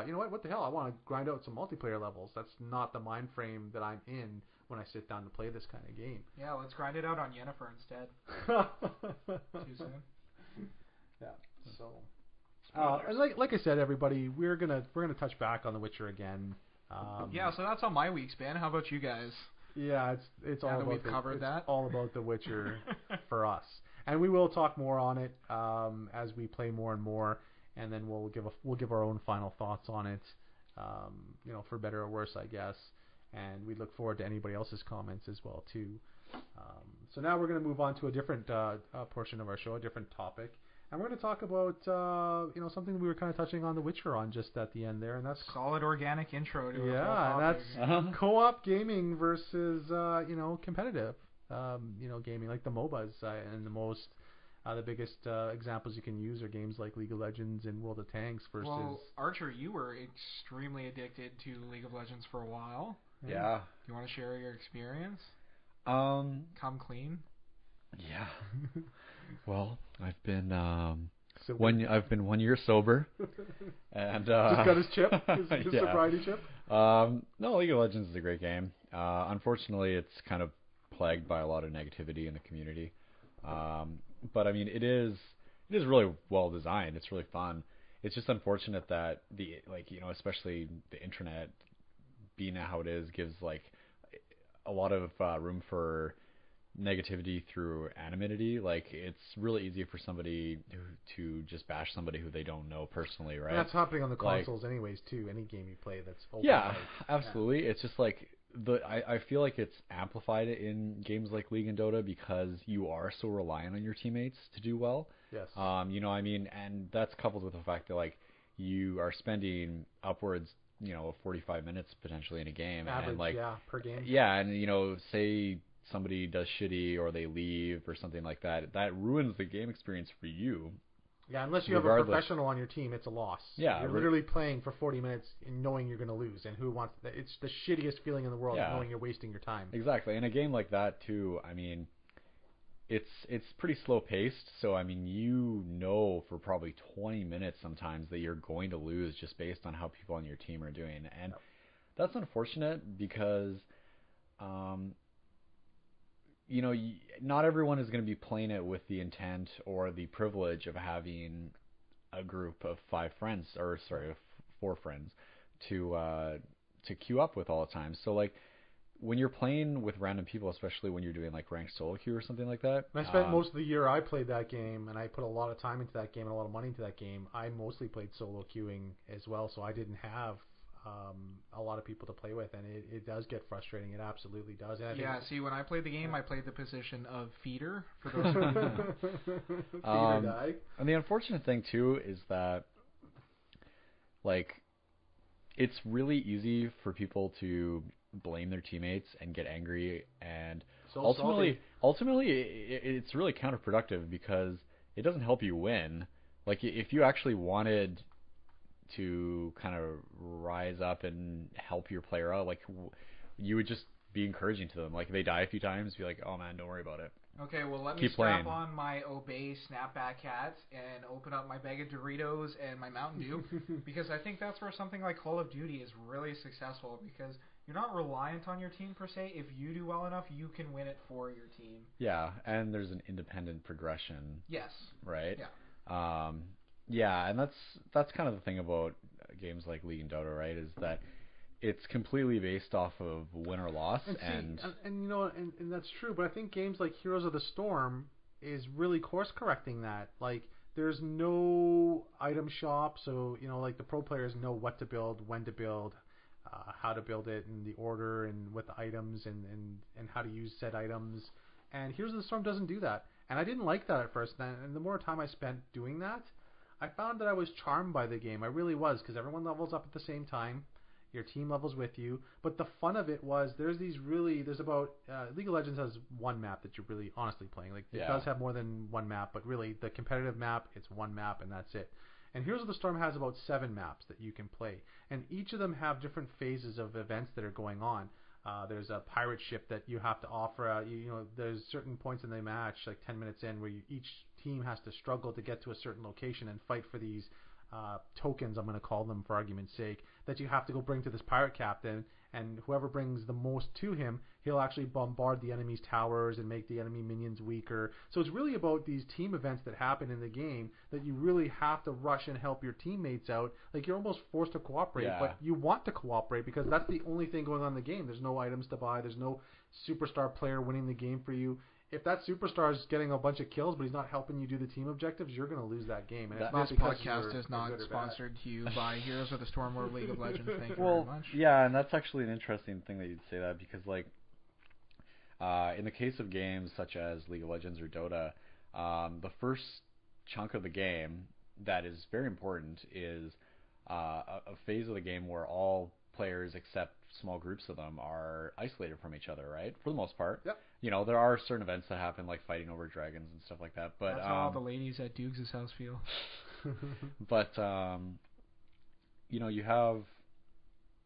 you know what the hell? I want to grind out some multiplayer levels. That's not the mind frame that I'm in when I sit down to play this kind of game. Yeah, let's grind it out on Yennefer instead. Too soon. Yeah. So, and like I said, everybody, we're gonna touch back on The Witcher again. So that's how my week's been. How about you guys? Yeah, it's all now that about we've covered that. all about The Witcher for us. And we will talk more on it as we play more and more, and then we'll give our own final thoughts on it, for better or worse, I guess. And we look forward to anybody else's comments as well too. So now we're going to move on to a different portion of our show, a different topic, and we're going to talk about something we were kind of touching on The Witcher on just at the end there, and that's solid organic intro to a full and topic. that's co-op gaming versus competitive. Gaming, like the MOBAs, and the biggest examples you can use are games like League of Legends and World of Tanks versus. Well, Archer, you were extremely addicted to League of Legends for a while. Yeah. Do you want to share your experience? Come Come clean. Yeah. Well, I've been Sober. I've been 1 year sober, and Just got his chip, his yeah. sobriety chip. No, League of Legends is a great game. Unfortunately, it's kind of plagued by a lot of negativity in the community. But I mean, it is really well designed. It's really fun. It's just unfortunate that especially the internet being how it is gives like a lot of room for negativity through anonymity. Like it's really easy for somebody to just bash somebody who they don't know personally, right? And that's happening on the Like, consoles anyways too. Any game you play that's open. yeah, absolutely. It's just like I feel like it's amplified in games like League and Dota because you are so reliant on your teammates to do well. Yes. I mean, and that's coupled with the fact that like you are spending upwards, 45 minutes potentially in a game, Average, and like per game. yeah, and say somebody does shitty or they leave or something like that, that ruins the game experience for you. Yeah, unless you have a professional on your team, it's a loss. Yeah, you're literally playing for 40 minutes and knowing you're going to lose, and who wants that? It's the shittiest feeling in the world, knowing you're wasting your time. Exactly. In a game like that too, I mean, it's pretty slow paced, so I mean, for probably 20 minutes sometimes that you're going to lose just based on how people on your team are doing, and that's unfortunate because not everyone is going to be playing it with the intent or the privilege of having a group of 4 friends to queue up with all the time. So like when you're playing with random people, especially when you're doing like ranked solo queue or something like that. And I spent most of the year I played that game, and I put a lot of time into that game and a lot of money into that game. I mostly played solo queuing as well, so I didn't have a lot of people to play with, and it does get frustrating. It absolutely does. And see, when I played the game, I played the position of feeder for those who don't know. Feeder die. And the unfortunate thing too is that like it's really easy for people to blame their teammates and get angry, and ultimately it's really counterproductive because it doesn't help you win. Like if you actually wanted to kind of rise up and help your player out, like you would just be encouraging to them. Like if they die a few times, be like, oh man, don't worry about it. Okay, well let me Keep strap playing. on my Obey snapback hat and open up my bag of Doritos and my Mountain Dew because I think that's where something like Call of Duty is really successful because you're not reliant on your team per se. If you do well enough, you can win it for your team. Yeah, and there's an independent progression. Yes. Right? Yeah. Yeah, and that's kind of the thing about games like League and Dota, right? Is that it's completely based off of win or loss, and that's true. But I think games like Heroes of the Storm is really course correcting that. Like there's no item shop, so like the pro players know what to build, when to build, how to build it, and the order, and with the items, and how to use said items. And Heroes of the Storm doesn't do that, and I didn't like that at first. And the more time I spent doing that, I found that I was charmed by the game. I really was, because everyone levels up at the same time. Your team levels with you. But the fun of it was there's about League of Legends has one map that you're really honestly playing. Like it does have more than one map, but really the competitive map, it's one map and that's it. And Heroes of the Storm has about 7 maps that you can play, and each of them have different phases of events that are going on. There's a pirate ship that you have to offer. There's certain points in the match, like 10 minutes in, where each team has to struggle to get to a certain location and fight for these tokens, I'm going to call them for argument's sake, that you have to go bring to this pirate captain, and whoever brings the most to him, he'll actually bombard the enemy's towers and make the enemy minions weaker. So it's really about these team events that happen in the game that you really have to rush and help your teammates out. Like you're almost forced to cooperate, but you want to cooperate because that's the only thing going on in the game. There's no items to buy. There's no superstar player winning the game for you. If that superstar is getting a bunch of kills, but he's not helping you do the team objectives, you're going to lose that game. And this podcast is not sponsored to you by Heroes of the Storm or League of Legends. Thank you very much. Yeah, and that's actually an interesting thing that you'd say that because, like, in the case of games such as League of Legends or Dota, the first chunk of the game that is very important is a phase of the game where all players except small groups of them are isolated from each other, right? For the most part. Yep. There are certain events that happen, like fighting over dragons and stuff like that. But that's how all the ladies at Dukes' house feel. But you have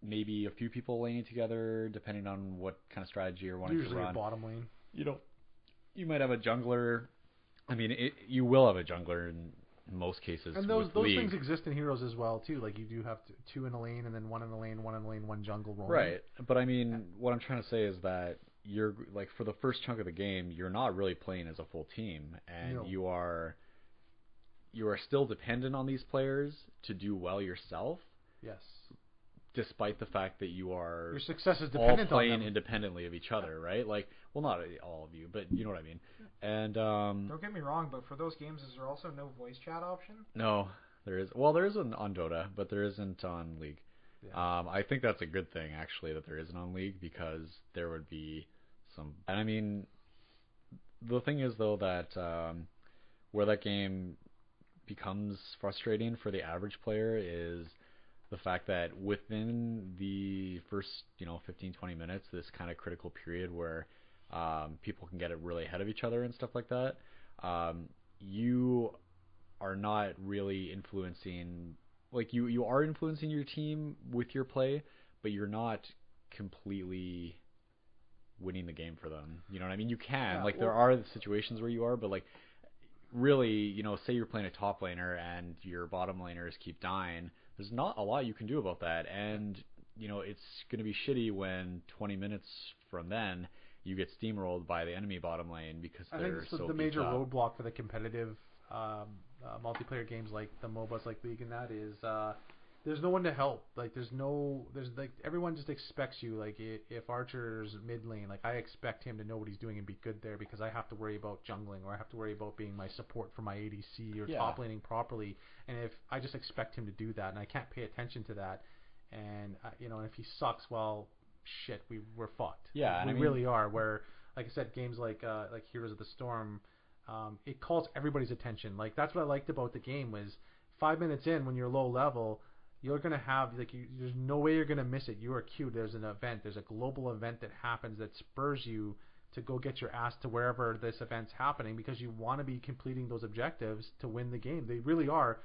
maybe a few people laning together, depending on what kind of strategy you're wanting to run. Usually a bottom lane. you might have a jungler. I mean, you will have a jungler in most cases. And those League. things exist in Heroes as well too. Like you do have two in a lane, and then one in the lane, one in the lane, one jungle roaming. Right, but I mean, what I'm trying to say is that you're like for the first chunk of the game, you're not really playing as a full team, and No. you are still dependent on these players to do well yourself. Yes. Despite the fact that your success is all dependent playing on them. independently of each other, right? Like, well, not all of you, but you know what I mean. And Don't get me wrong, but for those games, is there also no voice chat option? no, there is. Well, there is on Dota, but there isn't on League. Yeah. I think that's a good thing actually that there isn't on League because there would be some. And I mean, the thing is though that where that game becomes frustrating for the average player is the fact that within the first 15-20 minutes, this kind of critical period where people can get it really ahead of each other and stuff like that, you are not really influencing, like you are influencing your team with your play, but you're not completely winning the game for them. You know what I mean? You can, there are situations where you are, but like really, say you're playing a top laner and your bottom laners keep dying, there's not a lot you can do about that. And, it's going to be shitty when 20 minutes from then you get steamrolled by the enemy bottom lane because they're so I think the beat major up. roadblock for the competitive multiplayer games like the MOBAs like League and that is there's no one to help. Like there's like everyone just expects you. Like if Archer's mid lane, like I expect him to know what he's doing and be good there because I have to worry about jungling or I have to worry about being my support for my ADC or top laning properly. And if I just expect him to do that and I can't pay attention to that, and and if he sucks, well, shit, we're fucked. Yeah, we really are. Where like I said, games like Heroes of the Storm, it calls everybody's attention. Like that's what I liked about the game was 5 minutes in when you're low level. You're going to have, there's no way you're going to miss it. You are queued. There's an event. There's a global event that happens that spurs you to go get your ass to wherever this event's happening because you want to be completing those objectives to win the game. They really are.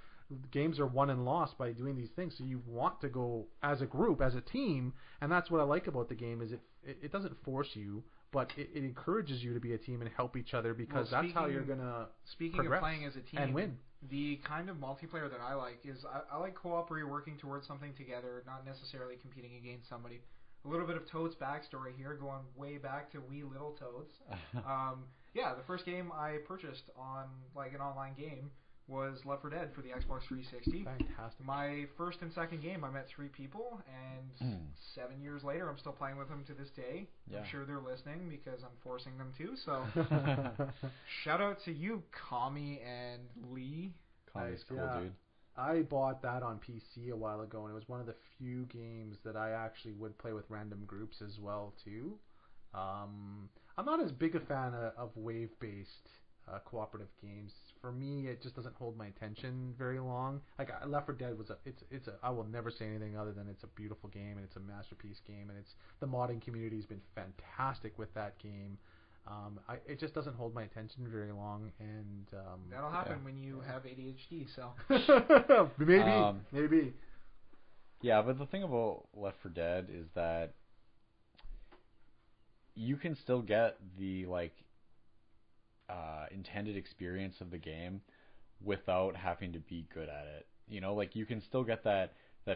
Games are won and lost by doing these things. So you want to go as a group, as a team, and that's what I like about the game is it doesn't force you, but it encourages you to be a team and help each other because that's how you're going to progress of playing as a team and win. The kind of multiplayer that I like is I like co-op where you're working towards something together, not necessarily competing against somebody. A little bit of Toad's backstory here, going way back to wee little Toads. The first game I purchased on like an online game was Left 4 Dead for the Xbox 360. Fantastic. My first and second game, I met 3 people, and 7 years later, I'm still playing with them to this day. Yeah. I'm sure they're listening because I'm forcing them to. So, shout out to you, Kami and Lee. Kami's cool, dude. I bought that on PC a while ago, and it was one of the few games that I actually would play with random groups as well too. I'm not as big a fan of wave-based cooperative games. For me, it just doesn't hold my attention very long. Like Left 4 Dead was I will never say anything other than it's a beautiful game and it's a masterpiece game, and the modding community has been fantastic with that game. It just doesn't hold my attention very long, and that'll happen when you have ADHD. So maybe. Yeah, but the thing about Left 4 Dead is that you can still get the intended experience of the game without having to be good at it. You can still get that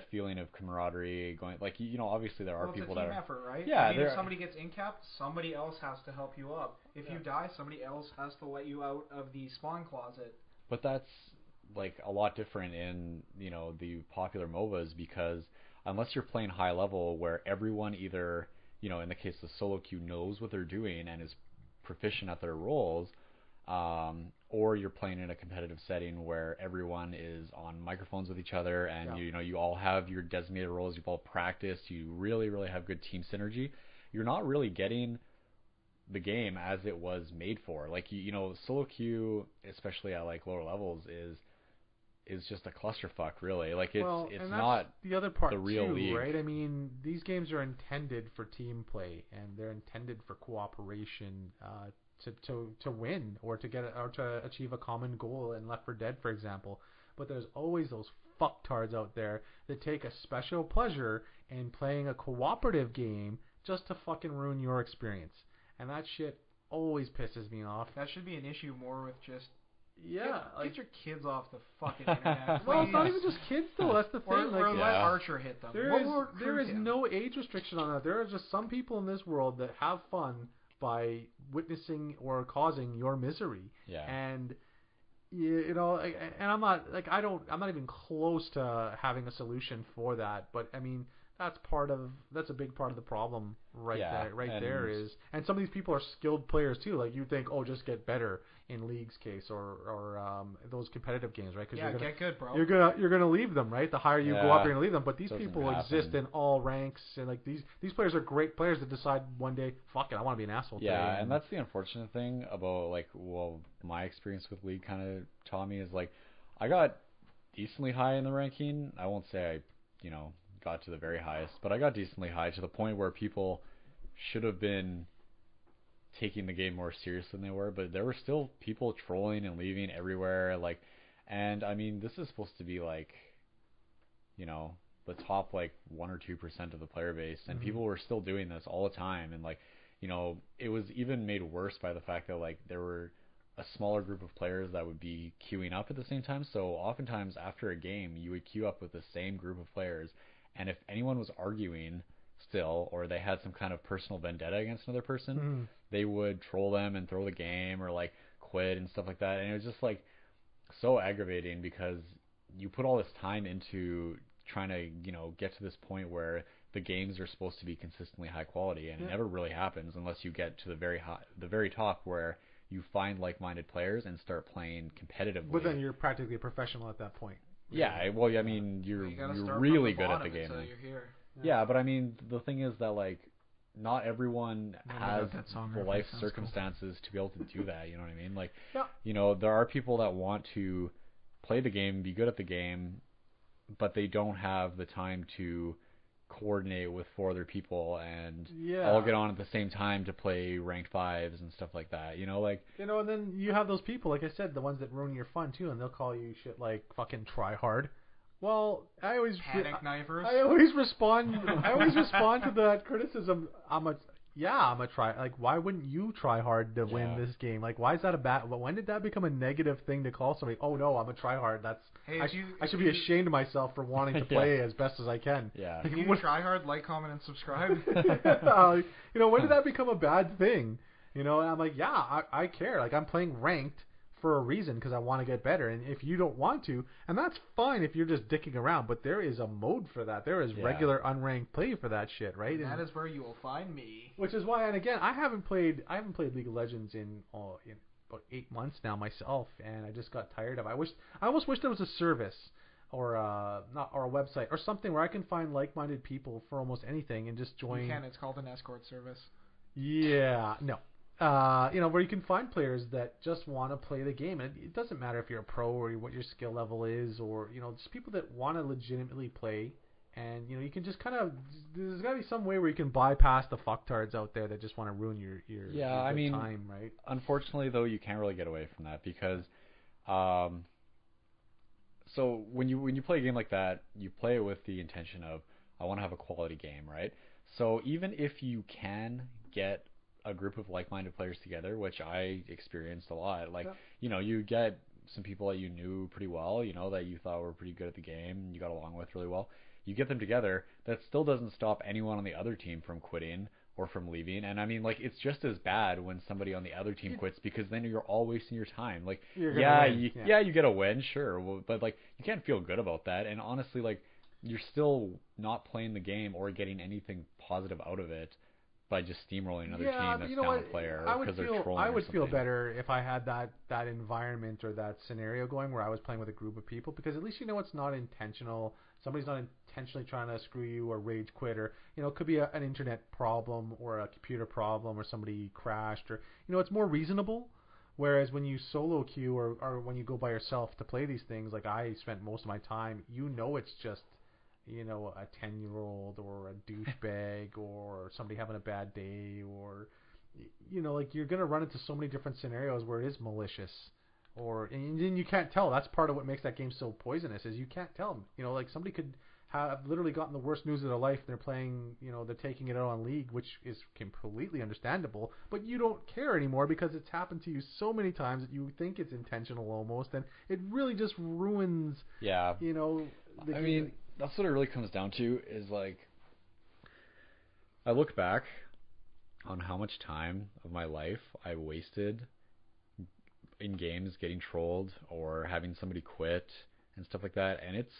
feeling of camaraderie going. Obviously there are people that are. It's a team effort, right? Yeah. If somebody gets incapped, somebody else has to help you up. If you die, somebody else has to let you out of the spawn closet. But that's a lot different in the popular MOBAs because unless you're playing high level where everyone either in the case of solo queue knows what they're doing and is proficient at their roles, or you're playing in a competitive setting where everyone is on microphones with each other and you all have your designated roles, you've all practiced, you really, really have good team synergy, you're not really getting the game as it was made for. Solo queue, especially at lower levels, is just a clusterfuck, really. It's not the other part the real too, league, right? I mean, these games are intended for team play and they're intended for cooperation to win or to achieve a common goal in Left 4 Dead, for example. But there's always those fucktards out there that take a special pleasure in playing a cooperative game just to fucking ruin your experience. And that shit always pisses me off. That should be an issue more with just Yeah, get your kids off the fucking internet. well, it's not please. even just kids though. That's the thing. Or Like, let Yeah. Archer hit them. there is no age restriction on that. There are just some people in this world that have fun by witnessing or causing your misery. Yeah. And you know, and I'm not even close to having a solution for that. But I mean, that's a big part of the problem Yeah, there is. And some of these people are skilled players too. Like you think, oh, just get better in League's case or those competitive games, right? Cause get good, bro. You're gonna leave them, right? The higher you go up, you're gonna leave them. But these Doesn't people happen. exist in all ranks, and like these players are great players that decide one day, fuck it, I want to be an asshole. Yeah, today. and that's the unfortunate thing about my experience with League kind of taught me is I got decently high in the ranking. I won't say I got to the very highest, but I got decently high to the point where people should have been taking the game more serious than they were, but there were still people trolling and leaving everywhere, and I mean, this is supposed to be the top 1 or 2% of the player base, and people were still doing this all the time, and it was even made worse by the fact that there were a smaller group of players that would be queuing up at the same time. So oftentimes after a game, you would queue up with the same group of players, and if anyone was arguing still, or they had some kind of personal vendetta against another person, they would troll them and throw the game or quit and stuff like that. And it was just so aggravating because you put all this time into trying to get to this point where the games are supposed to be consistently high quality, and it never really happens unless you get to the very top where you find like-minded players and start playing competitively. But then you're practically a professional at that point. Yeah, well, I mean, you're start really from the good at the bottom game. until you're here. Yeah, but I mean, the thing is that not everyone has that song the reference, life sounds circumstances to be able to do that. You know what I mean? Yeah. There are people that want to play the game, be good at the game, but they don't have the time to coordinate with 4 other people and all get on at the same time to play ranked 5s and stuff like that. And then you have those people, like I said, the ones that ruin your fun too, and they'll call you shit like fucking try hard. Well, I always knifers. I always respond to that criticism. I'm a try. Why wouldn't you try hard to win this game? Why is that a bad? When did that become a negative thing to call somebody? Oh no, I'm a try hard. I should be ashamed of myself for wanting to play as best as I can. Yeah. If you try hard, like, comment, and subscribe. When did that become a bad thing? And I'm I care. I'm playing ranked for a reason because I want to get better. And if you don't want to, and that's fine if you're just dicking around, but there is a mode for that. There is regular unranked play for that shit, right? And that is where you will find me. Which is why, and again, I haven't played League of Legends in about 8 months now myself, and I just got tired of it. I almost wish there was a service or a website or something where I can find like-minded people for almost anything and just join. You can. It's called an escort service. Yeah, no. Where you can find players that just want to play the game. And it doesn't matter if you're a pro or what your skill level is, or just people that want to legitimately play. And you can just there's got to be some way where you can bypass the fucktards out there that just want to ruin your time, right? Unfortunately, though, you can't really get away from that because, so when you play a game like that, you play it with the intention of I want to have a quality game, right? So even if you can get a group of like-minded players together, which I experienced a lot. You get some people that you knew pretty well, that you thought were pretty good at the game, you got along with really well. You get them together, that still doesn't stop anyone on the other team from quitting or from leaving. And I mean, it's just as bad when somebody on the other team quits because then you're all wasting your time. You get a win, sure, but you can't feel good about that. And honestly, you're still not playing the game or getting anything positive out of it by just steamrolling another team that's down a player because they're trolling. I would feel better if I had that environment or that scenario going where I was playing with a group of people, because at least it's not intentional. Somebody's not intentionally trying to screw you or rage quit, or it could be an internet problem or a computer problem or somebody crashed, or it's more reasonable. Whereas when you solo queue or when you go by yourself to play these things, like I spent most of my time, it's just a 10-year-old or a douchebag or somebody having a bad day, or you're gonna run into so many different scenarios where it is malicious, and then you can't tell. That's part of what makes that game so poisonous is you can't tell. Somebody could have literally gotten the worst news of their life. They're playing, they're taking it out on League, which is completely understandable. But you don't care anymore because it's happened to you so many times that you think it's intentional almost, and it really just ruins. Yeah. The I mean, that's what it really comes down to. Is like, I look back on how much time of my life I wasted in games getting trolled or having somebody quit and stuff like that, and it's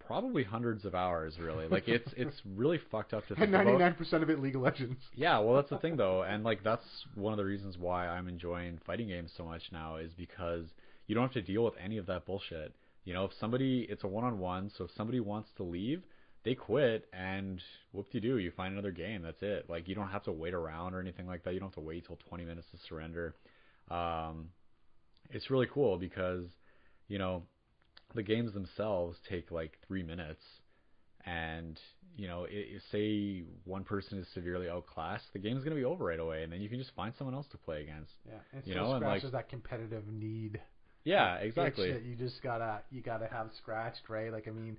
probably hundreds of hours, really. Like, it's really fucked up to think and 99% about. of it League of Legends. Yeah, well, that's the thing, though, and like that's one of the reasons why I'm enjoying fighting games so much now, is because you don't have to deal with any of that bullshit. If somebody, it's a one-on-one, so if somebody wants to leave, they quit, and whoop-de-doo, you find another game. That's it. Like, you don't have to wait around or anything like that. You don't have to wait till 20 minutes to surrender. It's really cool because, the games themselves take like 3 minutes, and say one person is severely outclassed, the game's going to be over right away, and then you can just find someone else to play against. Yeah, and so scratches that competitive need. Yeah, exactly. That you just gotta have scratched, right? Like, I mean,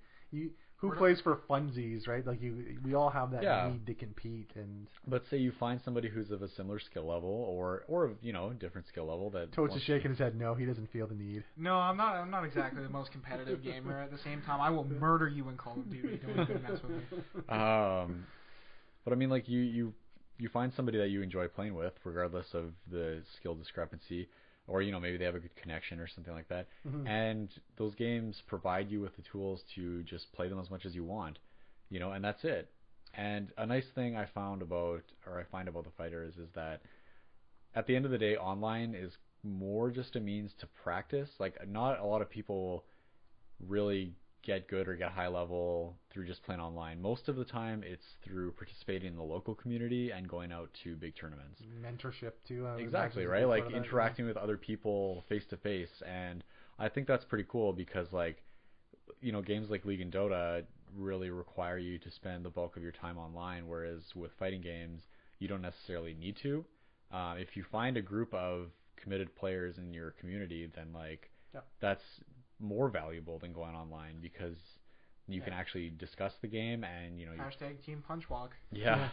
who plays for funsies, right? Like, we all have that need to compete. And but say you find somebody who's of a similar skill level, or different skill level that. Toads is shaking his head. No, he doesn't feel the need. No, I'm not exactly the most competitive gamer. At the same time, I will murder you in Call of Duty. Don't even mess with me. But I mean, like, you find somebody that you enjoy playing with, regardless of the skill discrepancy. Or, maybe they have a good connection or something like that. Mm-hmm. And those games provide you with the tools to just play them as much as you want, and that's it. And a nice thing I find about the fighters is that at the end of the day, online is more just a means to practice. Like, not a lot of people really get good or get high level through just playing online. Most of the time it's through participating in the local community and going out to big tournaments. Mentorship too. Exactly, right? Like, interacting with other people face to face, and I think that's pretty cool because, like, games like League and Dota really require you to spend the bulk of your time online, whereas with fighting games you don't necessarily need to. If you find a group of committed players in your community, then that's more valuable than going online because you can actually discuss the game and hashtag team punch walk. Yeah.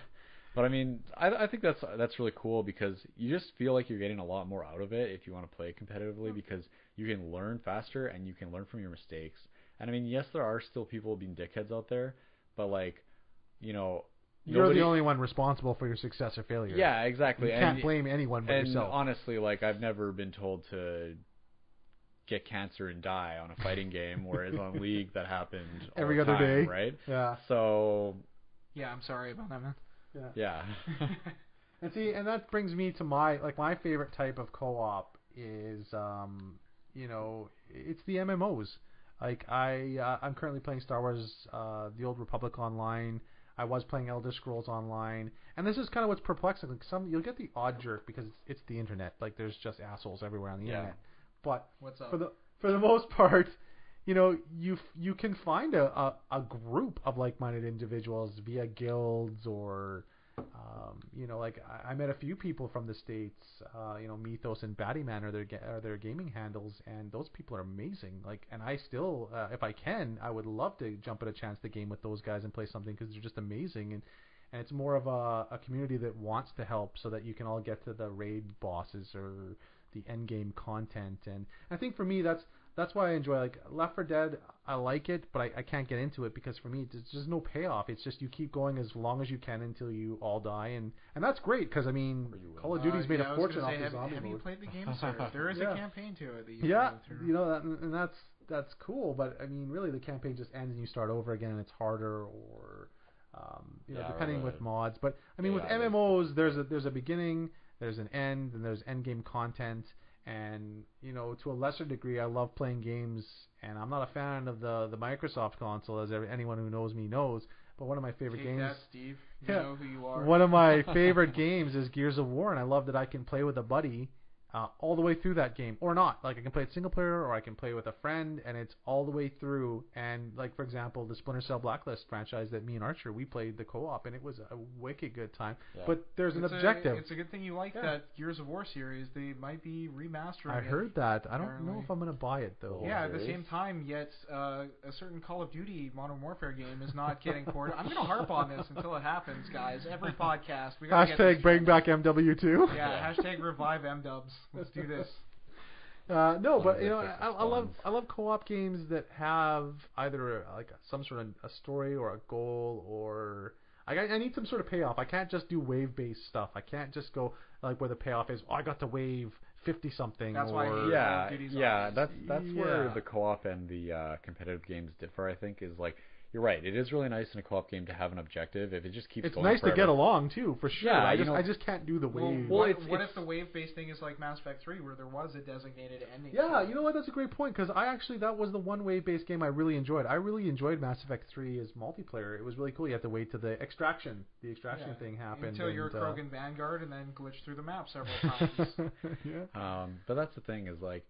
But I mean, I think that's really cool because you just feel like you're getting a lot more out of it if you want to play competitively, because you can learn faster and you can learn from your mistakes. And I mean, yes, there are still people being dickheads out there, but like, you're the only one responsible for your success or failure. Yeah, exactly. You can't blame anyone but yourself. And honestly, like, I've never been told to get cancer and die on a fighting game, whereas on League that happened every other day, right? Yeah. So. Yeah, I'm sorry about that, man. Yeah. And see, and that brings me to my favorite type of co-op is, it's the MMOs. Like, I'm currently playing Star Wars, The Old Republic online. I was playing Elder Scrolls online, and this is kind of what's perplexing. Like, you'll get the odd jerk because it's the internet. Like, there's just assholes everywhere on the internet. But what's up? For the most part, you can find a group of like-minded individuals via guilds or like I met a few people from the States. Mythos and Battyman are their gaming handles, and those people are amazing. Like, and I still, if I can, I would love to jump at a chance to game with those guys and play something because they're just amazing. And it's more of a community that wants to help so that you can all get to the raid bosses or the end game content. And I think for me that's why I enjoy, like, Left 4 Dead. I like it, but I can't get into it because for me there's just no payoff. It's just you keep going as long as you can until you all die, and that's great because I mean Call of Duty's made a fortune off the zombie mode. Have you played the game, sir? There is a campaign to it that you go through. And that's cool, but I mean really the campaign just ends and you start over again and it's harder, or depending with mods. But I mean with MMOs there's a beginning, there's an end, and there's end game content. And, to a lesser degree, I love playing games, and I'm not a fan of the Microsoft console, as anyone who knows me knows. But one of my favorite games. That, Steve. You know who you are. One of my favorite games is Gears of War, and I love that I can play with a buddy all the way through that game, or not. Like I can play it single player, or I can play with a friend, and it's all the way through. And like for example, the Splinter Cell Blacklist franchise that me and Archer we played the co-op, and it was a wicked good time. Yeah. But there's an objective. It's a good thing you like that Gears of War series. They might be remastering. I heard that. I don't know if I'm gonna buy it though. Yeah, at the same time, yet a certain Call of Duty Modern Warfare game is not getting ported. I'm gonna harp on this until it happens, guys. Every podcast we gotta hashtag bring back MW2. Yeah, hashtag revive MDubs. Let's do this. No, but you know, I love co-op games that have either like some sort of a story or a goal, or I need some sort of payoff. I can't just do wave-based stuff. I can't just go like where the payoff is. Oh, I got to wave 50 something. That's why I hate that's where the co-op and the competitive games differ. I think is like. You're right. It is really nice in a co-op game to have an objective. If it just keeps going nice forever. To get along too, for sure. Yeah, I just can't do the wave. Well, what if the wave-based thing is like Mass Effect 3, where there was a designated ending? Yeah, you know what? That's a great point, because that was the one wave-based game I really enjoyed. I really enjoyed Mass Effect 3 as multiplayer. It was really cool. You had to wait till the extraction thing happened until you're Krogan Vanguard, and then glitch through the map several times. But that's the thing is like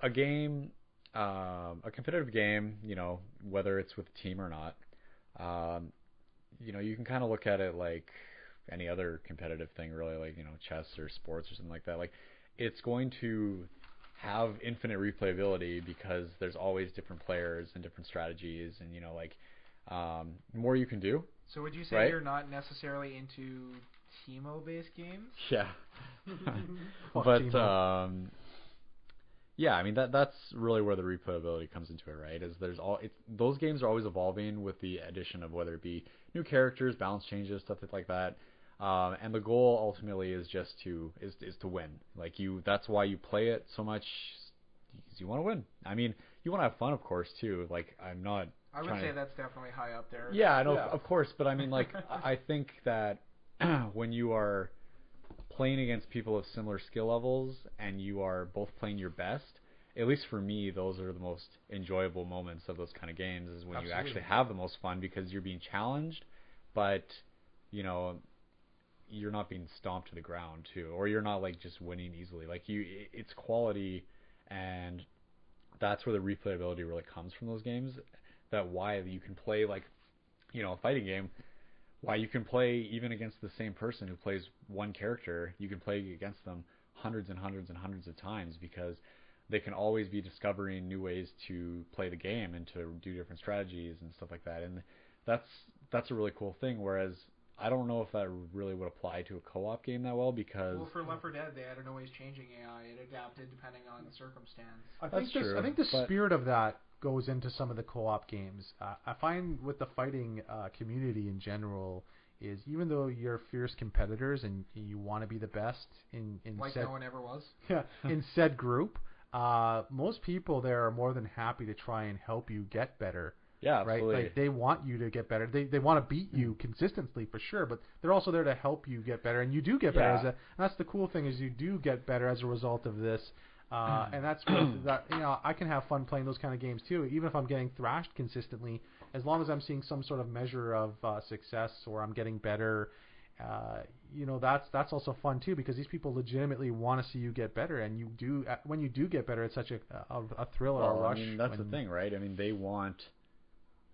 a game, a competitive game. You know, whether it's with a team or not. You know, you can kind of look at it like any other competitive thing, really, like, you know, chess or sports or something like that. Like, it's going to have infinite replayability because there's always different players and different strategies, and, you know, like, more you can do. So would you say you're not necessarily into Teemo-based games? Yeah. But, yeah, I mean that's really where the replayability comes into it, right? Is those games are always evolving with the addition of whether it be new characters, balance changes, stuff like that, and the goal ultimately is just to win. Like that's why you play it so much, because you want to win. I mean, you want to have fun, of course, too. Like I would say that's definitely high up there. Yeah, I know, of course, but I mean, like I think that when you are playing against people of similar skill levels and you are both playing your best, at least for me, those are the most enjoyable moments of those kind of games, is when you actually have the most fun because you're being challenged, but, you know, you're not being stomped to the ground too, or you're not like just winning easily. Like it's quality, and that's where the replayability really comes from those games. That why you can play like, you know, a fighting game. Why you can play even against the same person who plays one character, you can play against them hundreds and hundreds and hundreds of times because they can always be discovering new ways to play the game and to do different strategies and stuff like that. And that's a really cool thing. Whereas I don't know if that really would apply to a co-op game that well because... Well, for Left 4 Dead, they had an always changing AI. It adapted depending on the circumstance. I think the spirit of that goes into some of the co-op games. I find with the fighting community in general is even though you're fierce competitors and you want to be the best in like said, no one ever was. Yeah, in said group, most people there are more than happy to try and help you get better. Yeah, right. Absolutely. Like they want you to get better. They want to beat you consistently for sure, but they're also there to help you get better, and you do get better. And that's the cool thing is you do get better as a result of this. And that's that. You know, I can have fun playing those kind of games too, even if I'm getting thrashed consistently. As long as I'm seeing some sort of measure of success or I'm getting better, you know, that's also fun too because these people legitimately want to see you get better, and you do. When you do get better, it's such a thrill or a rush. I mean, that's the thing, right? I mean, they want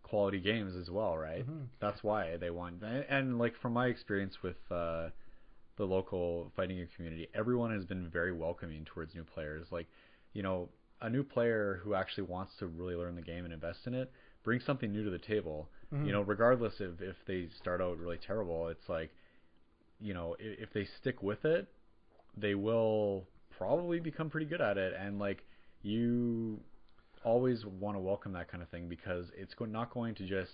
quality games as well, right? Mm-hmm. That's why they want. And like from my experience with the local fighting game community, everyone has been very welcoming towards new players. Like, you know, a new player who actually wants to really learn the game and invest in it brings something new to the table. Mm-hmm. You know, regardless of if they start out really terrible, it's like, you know, if they stick with it, they will probably become pretty good at it. And like, you always want to welcome that kind of thing because it's not going to just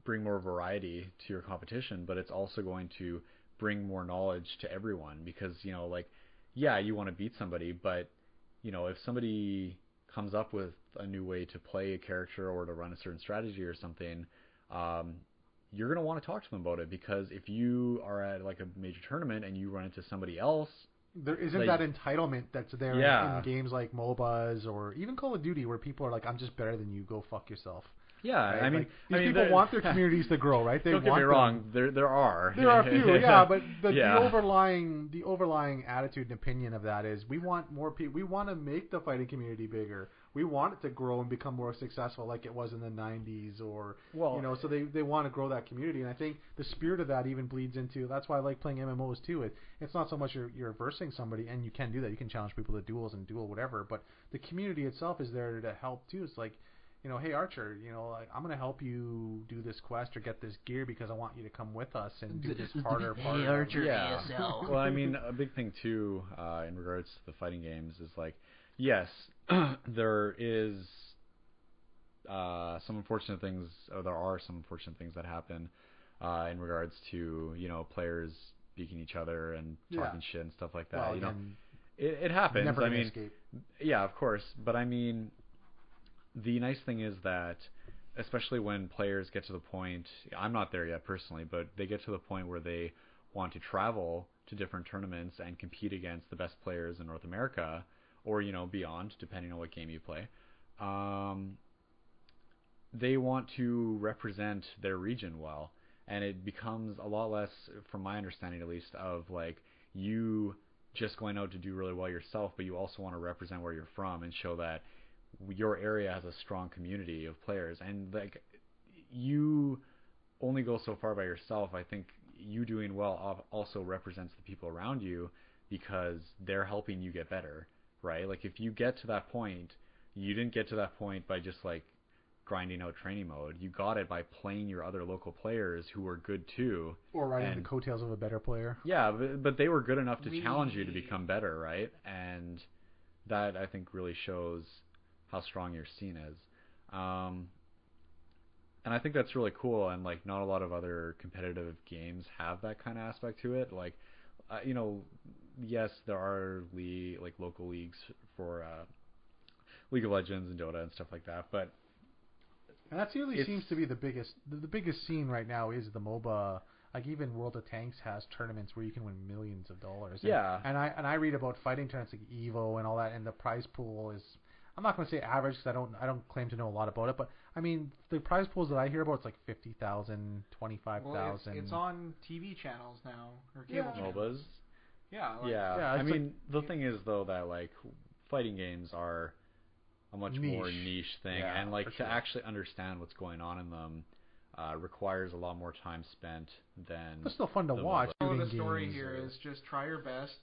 bring more variety to your competition, but it's also going to bring more knowledge to everyone because, you know, like, yeah, you want to beat somebody, but, you know, if somebody comes up with a new way to play a character or to run a certain strategy or something, you're going to want to talk to them about it because if you are at like a major tournament and you run into somebody else, there isn't that entitlement that's there in games like MOBAs or even Call of Duty where people are like, I'm just better than you, go fuck yourself. Yeah, Right? I mean, Like, these people want their communities to grow, right? They don't get want me wrong. There are a few, yeah, but Yeah. the overlying attitude and opinion of that is we want more people. We want to make the fighting community bigger. We want it to grow and become more successful, like it was in the '90s, or So they want to grow that community, and I think the spirit of that even bleeds into. That's why I like playing MMOs too. It's not so much you're versing somebody, and you can do that. You can challenge people to duels and duel whatever, but the community itself is there to help too. It's like, hey Archer, like, I'm gonna help you do this quest or get this gear because I want you to come with us and do this harder part. Hey Archer, yeah. ASL. Well, I mean, a big thing too in regards to the fighting games is like, yes, there is some unfortunate things, or there are some unfortunate things that happen in regards to players beating each other and talking shit and stuff like that. Well, it happens. Never I gonna mean, escape. yeah, of course, but I mean, the nice thing is that, especially when players get to the point, I'm not there yet personally, but they get to the point where they want to travel to different tournaments and compete against the best players in North America, or beyond, depending on what game you play. They want to represent their region well, and it becomes a lot less, from my understanding at least, of like you just going out to do really well yourself, but you also want to represent where you're from and show that your area has a strong community of players. And like, you only go so far by yourself. I think you doing well also represents the people around you, because they're helping you get better, right? Like, if you get to that point, you didn't get to that point by just like grinding out training mode. You got it by playing your other local players who were good too, or riding the coattails of a better player. Yeah, but they were good enough to challenge you to become better, right? And that, I think, really shows how strong your scene is. And I think that's really cool, and like, not a lot of other competitive games have that kind of aspect to it. Like, yes, there are local leagues for League of Legends and Dota and stuff like that, but and that really seems to be the biggest scene right now is the MOBA. Like, even World of Tanks has tournaments where you can win millions of dollars. And I read about fighting tournaments like EVO and all that, and the prize pool is, I'm not going to say average because I don't claim to know a lot about it, but I mean, the prize pools that I hear about, it's like 50,000, 25,000. Well, it's on TV channels now, or cable channels. MOBAs. Yeah. I mean, the thing is though that like fighting games are a much more niche thing, and like to actually understand what's going on in them requires a lot more time spent than. It's still fun to watch. The story here is just try your best,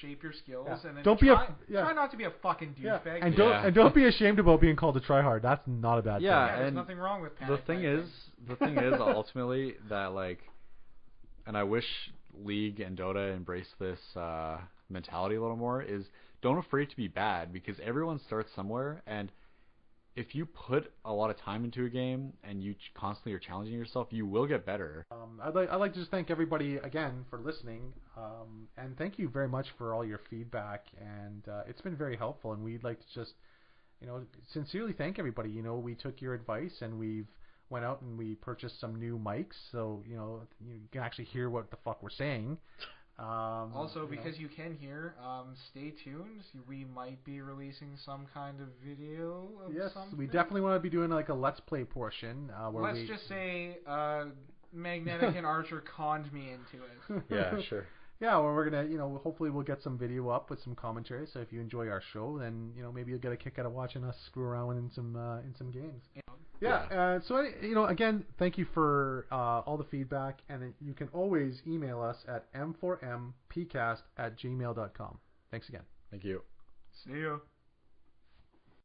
shape your skills, and then try not to be a fucking douchebag. And don't be ashamed about being called a tryhard. That's not a bad thing. Yeah, there's nothing wrong with panic. The thing is ultimately that, like, and I wish League and Dota embrace this mentality a little more, is don't afraid to be bad, because everyone starts somewhere, and if you put a lot of time into a game and you constantly are challenging yourself, you will get better. I'd like to just thank everybody again for listening, and thank you very much for all your feedback, and it's been very helpful, and we'd like to just sincerely thank everybody. We took your advice, and we've went out and we purchased some new mics, so you can actually hear what the fuck we're saying. Also, because you can hear, stay tuned. We might be releasing some kind of video of something. We definitely want to be doing like a Let's Play portion. Let's just say Magnetic and Archer conned me into it. Yeah, sure. Yeah, well, we're gonna, hopefully we'll get some video up with some commentary. So if you enjoy our show, then maybe you'll get a kick out of watching us screw around in some games. Yeah. So again, thank you for all the feedback, and you can always email us at m4mpcast@gmail.com. Thanks again. Thank you. See you.